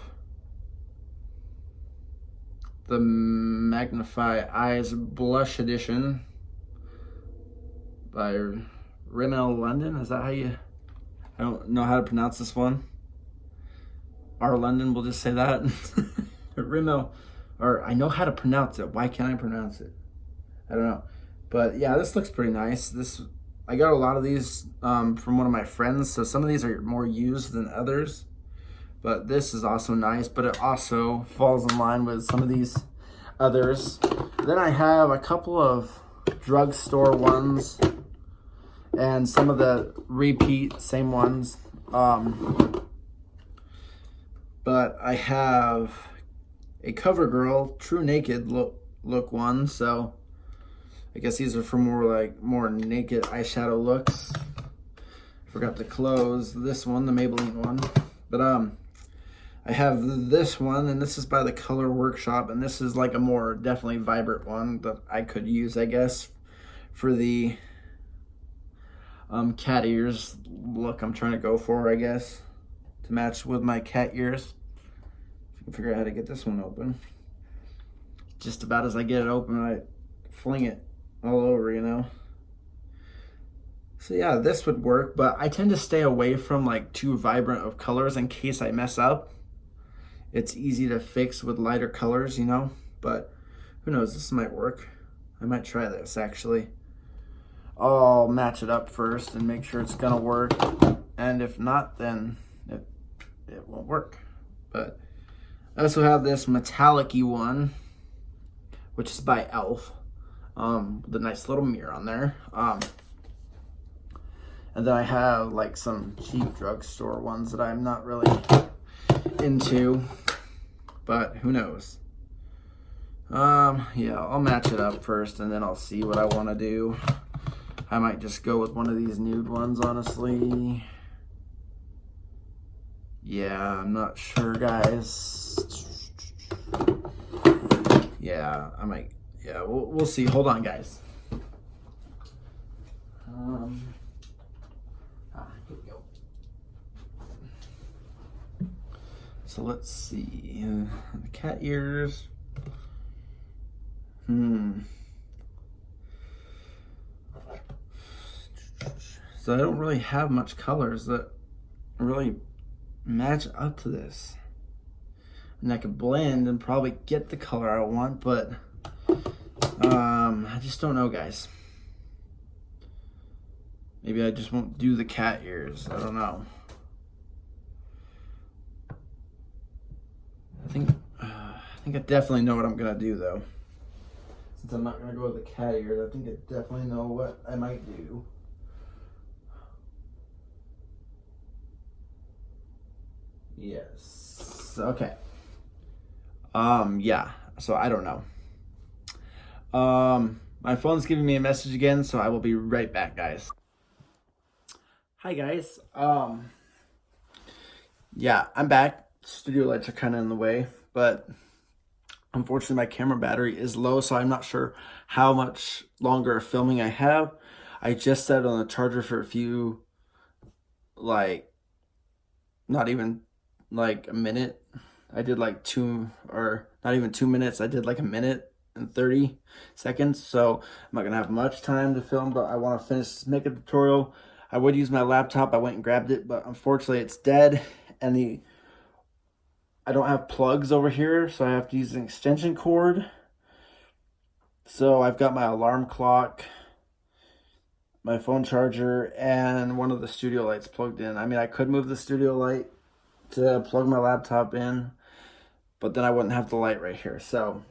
the Magnify Eyes Blush Edition by Rimmel London. Is that how you... I don't know how to pronounce this one. R London, we'll just say that. Rimmel, or I know how to pronounce it. Why can't I pronounce it? I don't know. But yeah, this looks pretty nice. I got a lot of these from one of my friends, so some of these are more used than others. But this is also nice, but it also falls in line with some of these others. Then I have a couple of drugstore ones and some of the repeat same ones. But I have a CoverGirl True Naked look one, so I guess these are for more naked eyeshadow looks. Forgot to close this one, the Maybelline one. But I have this one, and this is by the Color Workshop, and this is like a more definitely vibrant one that I could use, I guess, for the cat ears look I'm trying to go for, I guess, to match with my cat ears. If I can figure out how to get this one open. Just about as I get it open, I fling it all over, you know. So yeah, this would work, but I tend to stay away from like too vibrant of colors in case I mess up. It's easy to fix with lighter colors, you know, but who knows, this might work. I might try this actually. I'll match it up first and make sure it's gonna work, and if not, then it won't work. But I also have this metallic-y one, which is by e.l.f. With a nice little mirror on there. And then I have like some cheap drugstore ones that I'm not really into, but who knows. Yeah, I'll match it up first and then I'll see what I want to do. I might just go with one of these nude ones, honestly. Yeah, I'm not sure, guys. Yeah, I might. Yeah, we'll see. Hold on, guys. Here we go. So let's see. The cat ears. So I don't really have much colors that really match up to this. And I could blend and probably get the color I want, but I just don't know, guys. Maybe I just won't do the cat ears. I don't know. I think I definitely know what I'm gonna do though. Since I'm not gonna go with the cat ears, I think I definitely know what I might do. Yes. Okay. Yeah. So I don't know. My phone's giving me a message again, so I will be right back, guys. Hi, guys. Yeah, I'm back. Studio lights are kind of in the way, but unfortunately my camera battery is low, so I'm not sure how much longer of filming I have. I just set it on the charger for a few, like, not even like a minute. I did like not even 2 minutes. I did like a minute and 30 seconds. So I'm not gonna have much time to film, but I want to finish this makeup tutorial. I would use my laptop. I went and grabbed it, but unfortunately it's dead, and I don't have plugs over here, so I have to use an extension cord. So I've got my alarm clock, my phone charger, and one of the studio lights plugged in. I mean, I could move the studio light to plug my laptop in, but then I wouldn't have the light right here. So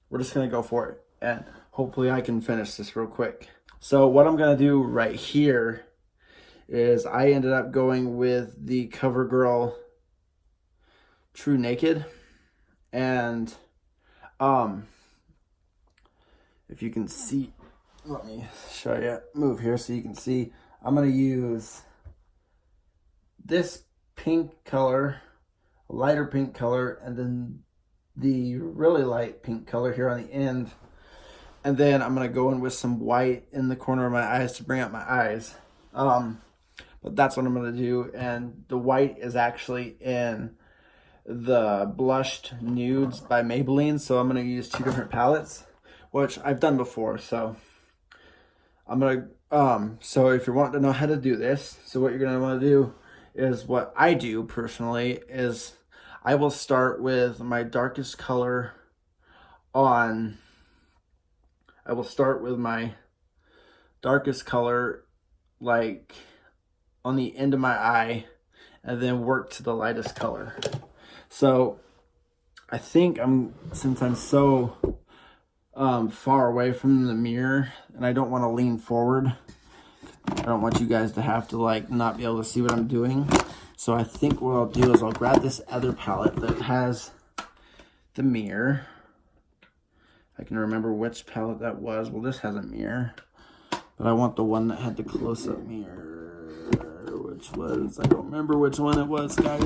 we're just gonna go for it, and hopefully I can finish this real quick. So what I'm going to do right here is I ended up going with the CoverGirl True Naked. And if you can see, let me show you, move here so you can see. I'm going to use this pink color, a lighter pink color, and then the really light pink color here on the end. And then I'm going to go in with some white in the corner of my eyes to bring out my eyes. But that's what I'm going to do. And the white is actually in the Blushed Nudes by Maybelline. So I'm going to use two different palettes, which I've done before. So I'm going to, so if you're wanting to know how to do this, so what you're going to want to do is what I do personally is I will start with my darkest color on, I will start with my darkest color like on the end of my eye and then work to the lightest color. So I think since I'm so far away from the mirror and I don't want to lean forward, I don't want you guys to have to like not be able to see what I'm doing. So I think what I'll do is I'll grab this other palette that has the mirror. I can remember which palette that was. Well, this has a mirror, but I want the one that had the close-up mirror, which was, I don't remember which one it was, guys.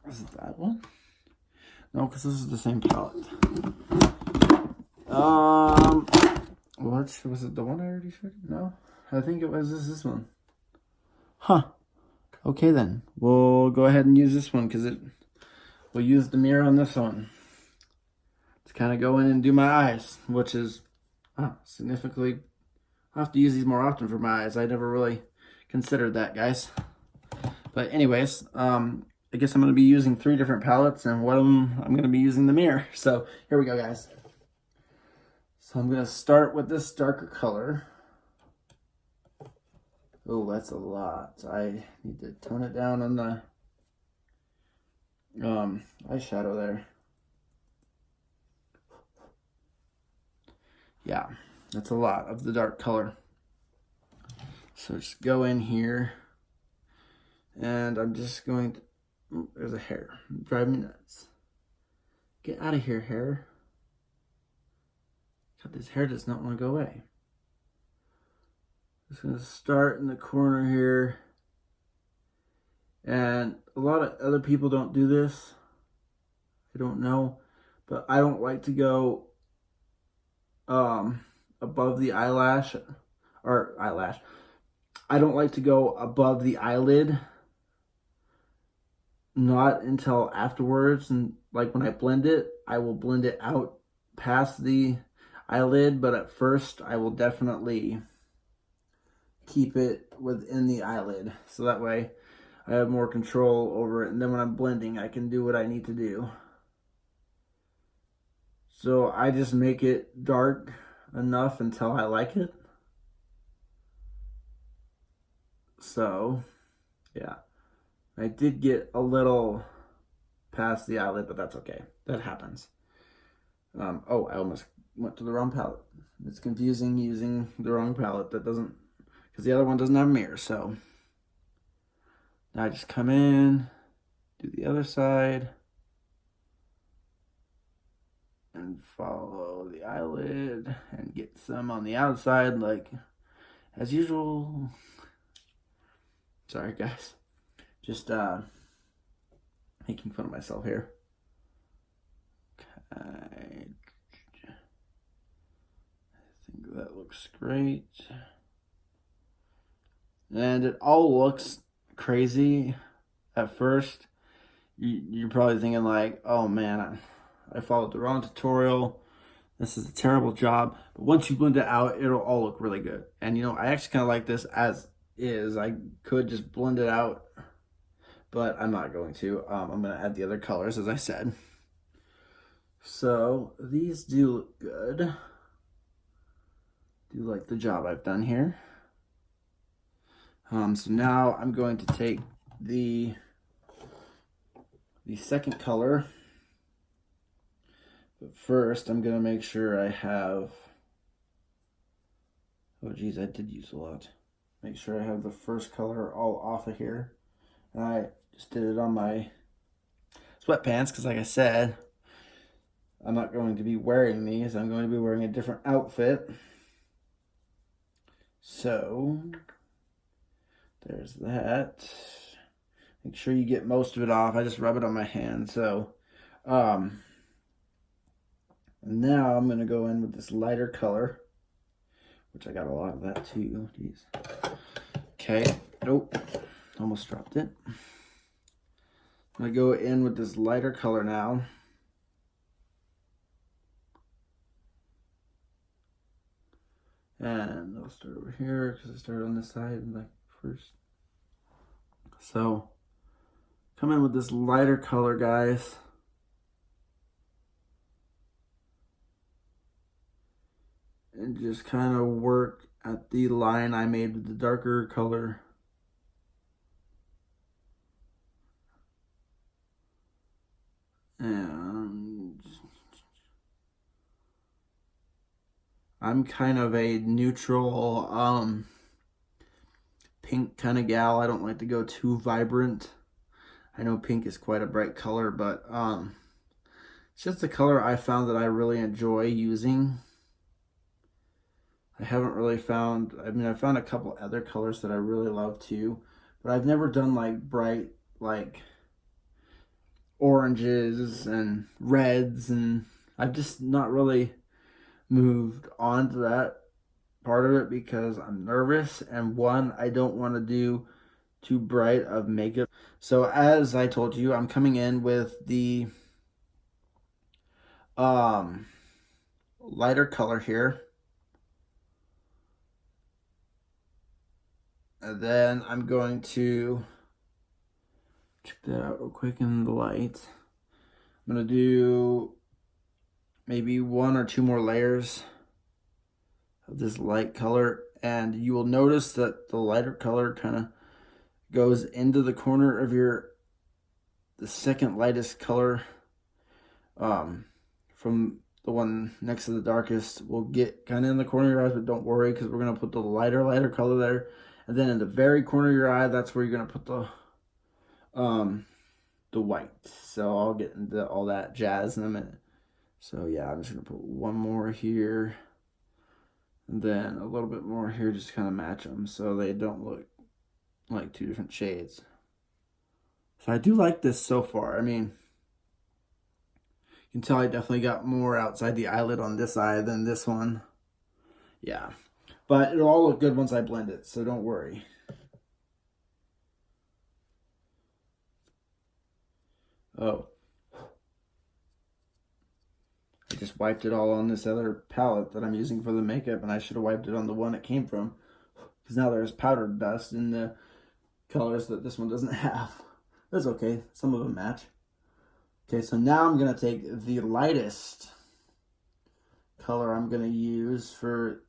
Is it that one? No, because this is the same palette. What was it? The one I already showed you? No, I think it was this one. Huh. Okay then, we'll go ahead and use this one because we'll use the mirror on this one to kind of go in and do my eyes, which is significantly. I have to use these more often for my eyes. I never really considered that, guys. But anyways, I guess I'm going to be using 3 different palettes, and one of them I'm going to be using the mirror. So here we go, guys. So I'm going to start with this darker color. Oh, that's a lot. I need to tone it down on the eyeshadow there. Yeah, that's a lot of the dark color. So just go in here, and I'm just going to, oh, there's a hair. Drive me nuts. Get out of here, hair. God, this hair does not want to go away. Just going to start in the corner here. And a lot of other people don't do this. I don't know. But I don't like to go above the eyelash. Or eyelash. I don't like to go above the eyelid. Not until afterwards. And like when I blend it, I will blend it out past the eyelid. But at first, I will definitely keep it within the eyelid. So that way I have more control over it. And then when I'm blending, I can do what I need to do. So I just make it dark enough until I like it. So, yeah. I did get a little past the eyelid, but that's okay. That happens. Oh, I almost went to the wrong palette. It's confusing using the wrong palette. That doesn't, because the other one doesn't have a mirror. So now I just come in, do the other side, and follow the eyelid and get some on the outside, like as usual. Sorry, guys. Just making fun of myself here. Okay. I think that looks great. And it all looks crazy at first. You're probably thinking like, oh man, I followed the wrong tutorial. This is a terrible job. But once you blend it out, it'll all look really good. And you know, I actually kind of like this as is. I could just blend it out, but I'm not going to. I'm going to add the other colors, as I said. So these do look good. Do like the job I've done here. So now I'm going to take the second color, But first, I'm going to make sure I have... Oh, geez, I did use a lot. Make sure I have the first color all off of here. And I just did it on my sweatpants because, like I said, I'm not going to be wearing these. I'm going to be wearing a different outfit. So, there's that. Make sure you get most of it off. I just rub it on my hand. So, and now I'm going to go in with this lighter color, which I got a lot of that too. Jeez. Okay. Nope. Almost dropped it. I'm going to go in with this lighter color now. And I'll start over here because I started on this side like first. So, come in with this lighter color, guys. And just kind of work at the line I made with the darker color. And I'm kind of a neutral pink kind of gal. I don't like to go too vibrant. I know pink is quite a bright color, but it's just a color I found that I really enjoy using. I haven't really found, I mean, I found a couple other colors that I really love too, but I've never done like bright, like oranges and reds, and I've just not really moved on to that part of it because I'm nervous, and one, I don't want to do too bright of makeup. So as I told you, I'm coming in with the lighter color here. And then I'm going to check that out real quick in the light. I'm going to do maybe 1 or 2 more layers of this light color. And you will notice that the lighter color kind of goes into the corner of the second lightest color from the one next to the darkest. Will get kind of in the corner of your eyes, but don't worry because we're going to put the lighter color there. And then in the very corner of your eye, that's where you're going to put the white. So I'll get into all that jazz in a minute. So yeah, I'm just going to put 1 more here. And then a little bit more here just to kind of match them so they don't look like 2 different shades. So I do like this so far. I mean, you can tell I definitely got more outside the eyelid on this eye than this one. Yeah. But it'll all look good once I blend it, so don't worry. Oh. I just wiped it all on this other palette that I'm using for the makeup, and I should have wiped it on the one it came from. Because now there's powdered dust in the colors that this one doesn't have. That's okay. Some of them match. Okay, so now I'm going to take the lightest color I'm going to use for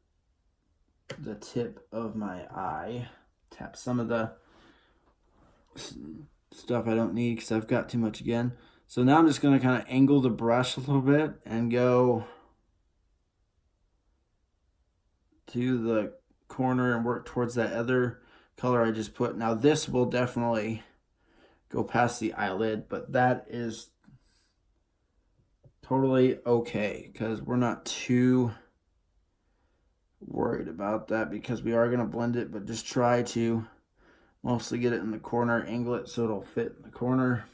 the tip of my eye. Tap some of the stuff I don't need because I've got too much again. So now I'm just going to kind of angle the brush a little bit and go to the corner and work towards that other color I just put. Now this will definitely go past the eyelid, but that is totally okay because we're not too worried about that because we are going to blend it, but just try to mostly get it in the corner, angle it so it'll fit in the corner.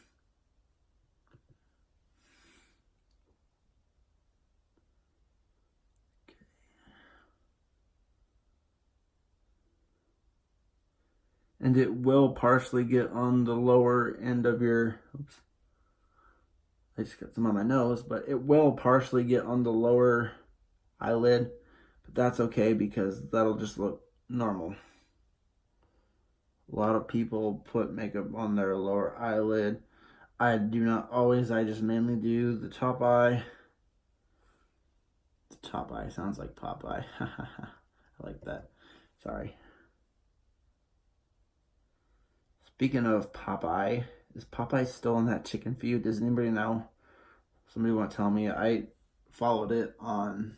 Okay. And it will partially get on the lower end of your, oops, I just got some on my nose, but it will partially get on the lower eyelid. But that's okay because that'll just look normal. A lot of people put makeup on their lower eyelid. I do not always. I just mainly do the top eye. The top eye sounds like Popeye. I like that. Sorry. Speaking of Popeye, is Popeye still in that chicken feud? Does anybody know? Somebody want to tell me? I followed it on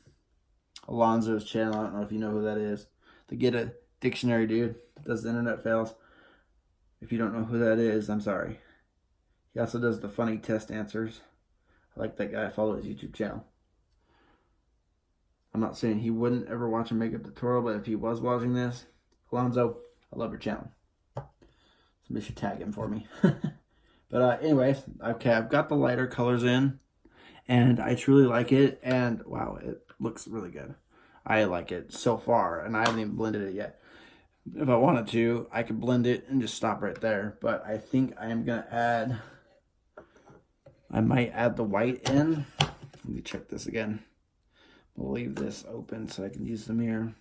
Alonzo's channel. I don't know if you know who that is. The Get a Dictionary dude that does the internet fails. If you don't know who that is, I'm sorry. He also does the funny test answers. I like that guy. I follow his YouTube channel. I'm not saying he wouldn't ever watch a makeup tutorial, but if he was watching this, Alonzo, I love your channel. Somebody should tag him for me. But anyways, okay, I've got the lighter colors in, and I truly like it, and wow, it looks really good. I like it so far, and I haven't even blended it yet. If I wanted to, I could blend it and just stop right there, but I think I am going to add, I might add the white in. Let me check this again. We'll leave this open so I can use the mirror.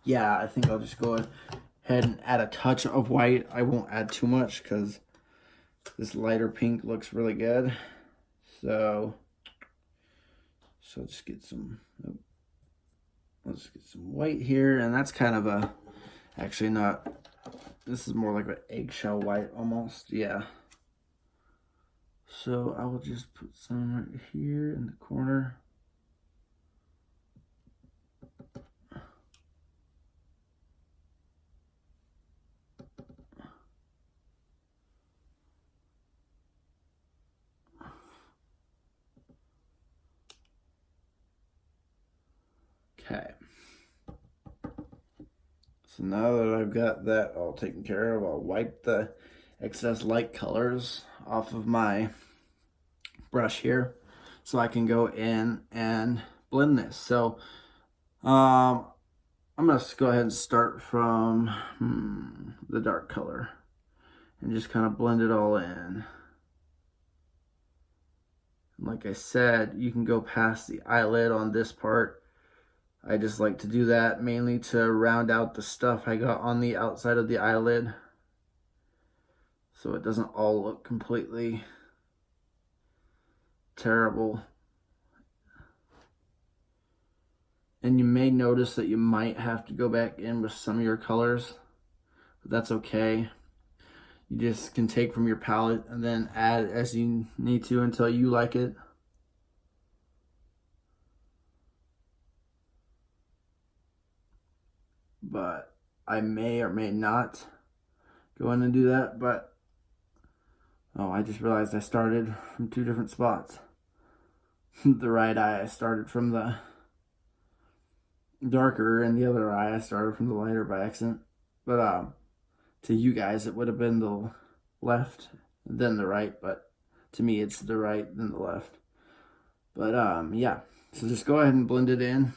Yeah, I think I'll just go ahead and add a touch of white. I won't add too much because this lighter pink looks really good. So just get some, let's get some white here. And that's kind of a, actually not, this is more like an eggshell white almost. Yeah. So I will just put some right here in the corner. Okay. So now that I've got that all taken care of, I'll wipe the excess light colors off of my brush here so I can go in and blend this. So I'm going to go ahead and start from the dark color and just kind of blend it all in. Like I said, you can go past the eyelid on this part. I just like to do that mainly to round out the stuff I got on the outside of the eyelid, so it doesn't all look completely terrible. And you may notice that you might have to go back in with some of your colors, but that's okay. You just can take from your palette and then add as you need to until you like it. But I may or may not go in and do that. But oh, I just realized I started from two different spots. The right eye I started from the darker, and the other eye I started from the lighter by accident. But to you guys it would have been the left then the right, but to me it's the right then the left. But yeah, so just go ahead and blend it in.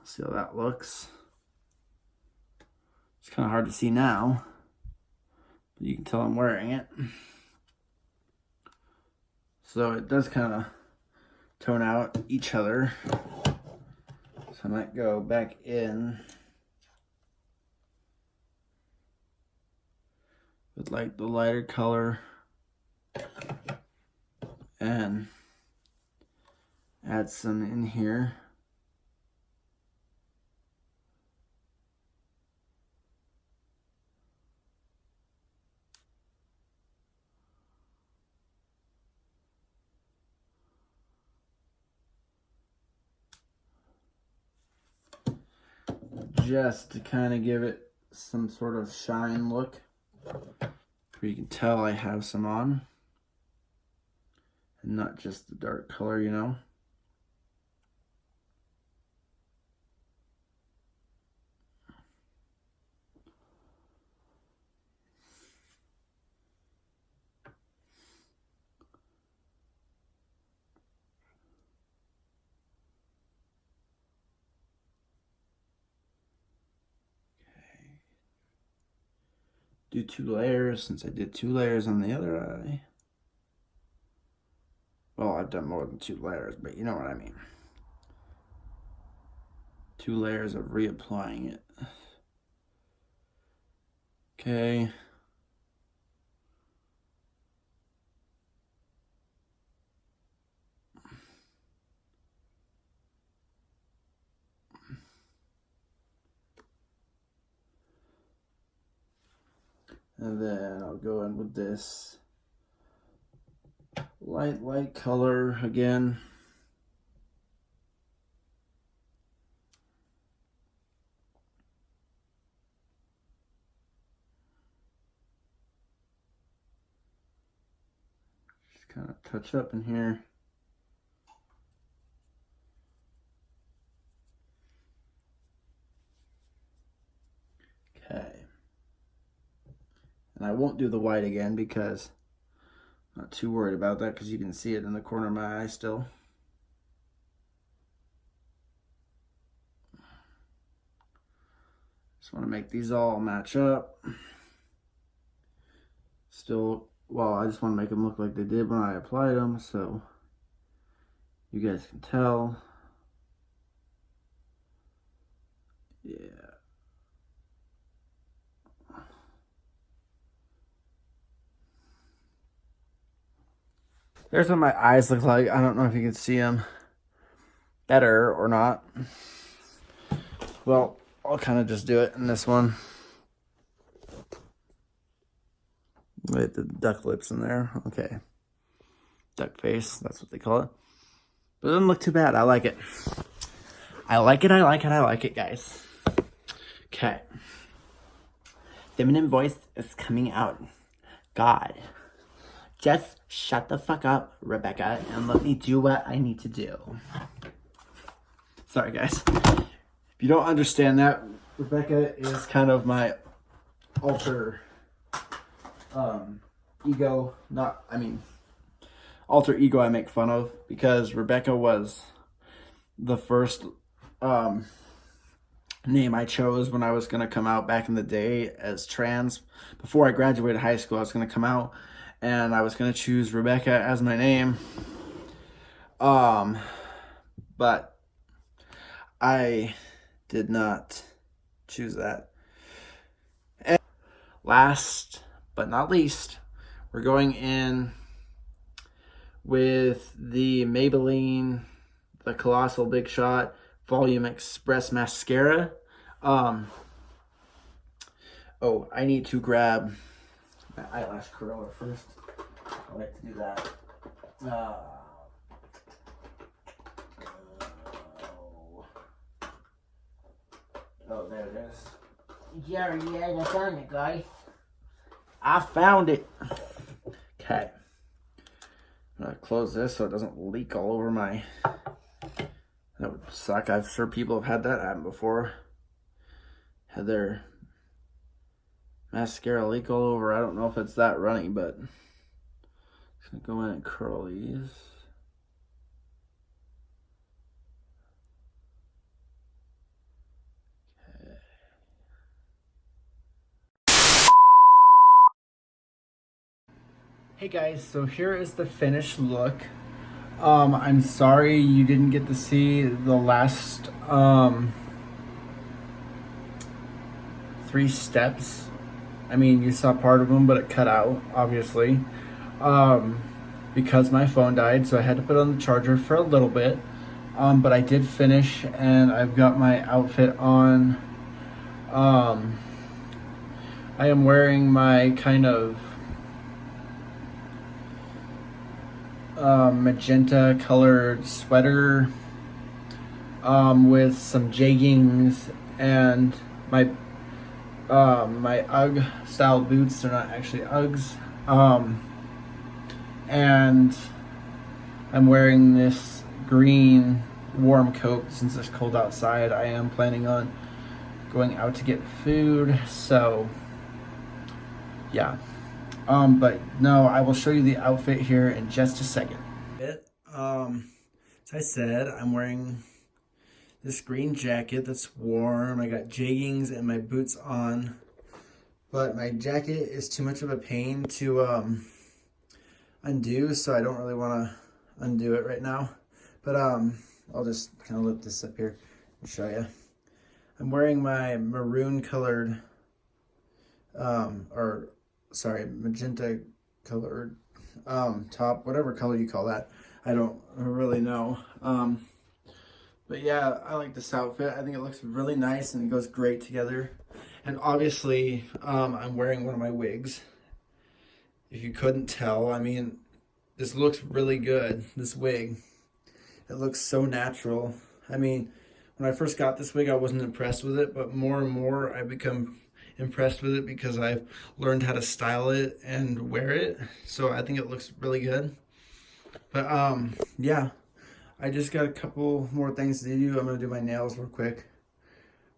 See how that looks. It's kind of hard to see now, but you can tell I'm wearing it. So it does kind of tone out each other. So I might go back in with like the lighter color and add some in here. Just to kind of give it some sort of shine look. Where you can tell I have some on. And not just the dark color, you know. Do 2 layers since I did 2 layers on the other eye. Well, I've done more than 2 layers, but you know what I mean. 2 layers of reapplying it. Okay. And then I'll go in with this light color again. Just kind of touch up in here. Okay. And I won't do the white again because I'm not too worried about that, because you can see it in the corner of my eye still. Just want to make these all match up. Still, well, I just want to make them look like they did when I applied them, so you guys can tell. Yeah. There's what my eyes look like. I don't know if you can see them better or not. Well, I'll kind of just do it in this one. With the duck lips in there. Okay. Duck face, that's what they call it. But it doesn't look too bad. I like it. I like it, guys. Okay. Feminine voice is coming out. God. Just shut the fuck up, Rebecca, and let me do what I need to do. Sorry, guys. If you don't understand that, Rebecca is kind of my alter ego. Alter ego I make fun of, because Rebecca was the first name I chose when I was going to come out back in the day as trans. Before I graduated high school, I was going to come out, and I was going to choose Rebecca as my name. But I did not choose that. And last but not least, we're going in with the Maybelline, the Colossal Big Shot Volume Express Mascara. Oh, I need to grab my eyelash curler first. I like to do that. Oh, there it is. Yeah, I found it, guys. I found it. Okay. I'm gonna close this so it doesn't leak all over my... That would suck. I'm sure people have had that happen before. Had their mascara leak all over. I don't know if it's that runny, but I'm just gonna go in and curl these. Okay. Hey guys, so here is the finished look. I'm sorry you didn't get to see the last 3 steps. I mean, you saw part of them, but it cut out, obviously, because my phone died, so I had to put it on the charger for a little bit. But I did finish, and I've got my outfit on. I am wearing my kind of magenta colored sweater with some jeggings and my UGG style boots. They're not actually Uggs. And I'm wearing this green warm coat since it's cold outside. I am planning on going out to get food, so yeah. But no, I will show you the outfit here in just a second. As I said, I'm wearing this green jacket that's warm. I got jeggings and my boots on, but my jacket is too much of a pain to undo, so I don't really want to undo it right now. But I'll just kind of lift this up here and show you. I'm wearing my maroon colored magenta colored top, whatever color you call that. I don't really know. But yeah, I like this outfit. I think it looks really nice and it goes great together. And obviously, I'm wearing one of my wigs. If you couldn't tell, I mean, this looks really good, this wig. It looks so natural. I mean, when I first got this wig, I wasn't impressed with it, but more and more I become impressed with it because I've learned how to style it and wear it. So I think it looks really good. But yeah, I just got a couple more things to do. I'm gonna do my nails real quick.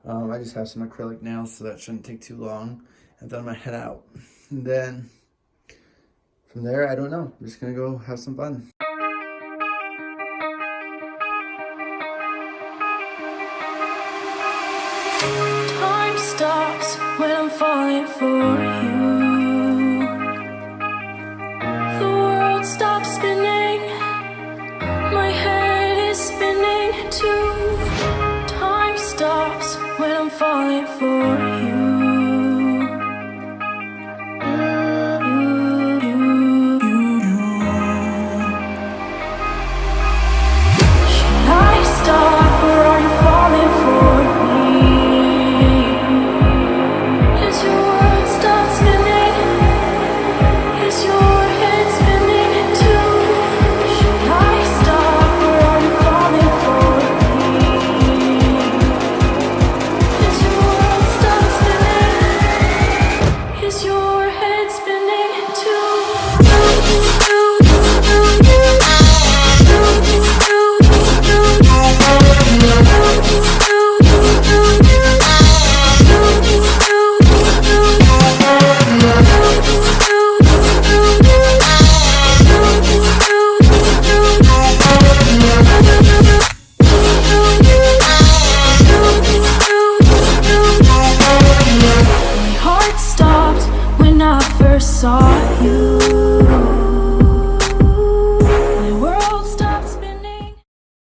I just have some acrylic nails, so that shouldn't take too long. And then I'm gonna head out. And then from there, I don't know. I'm just gonna go have some fun. Time stops when I'm falling for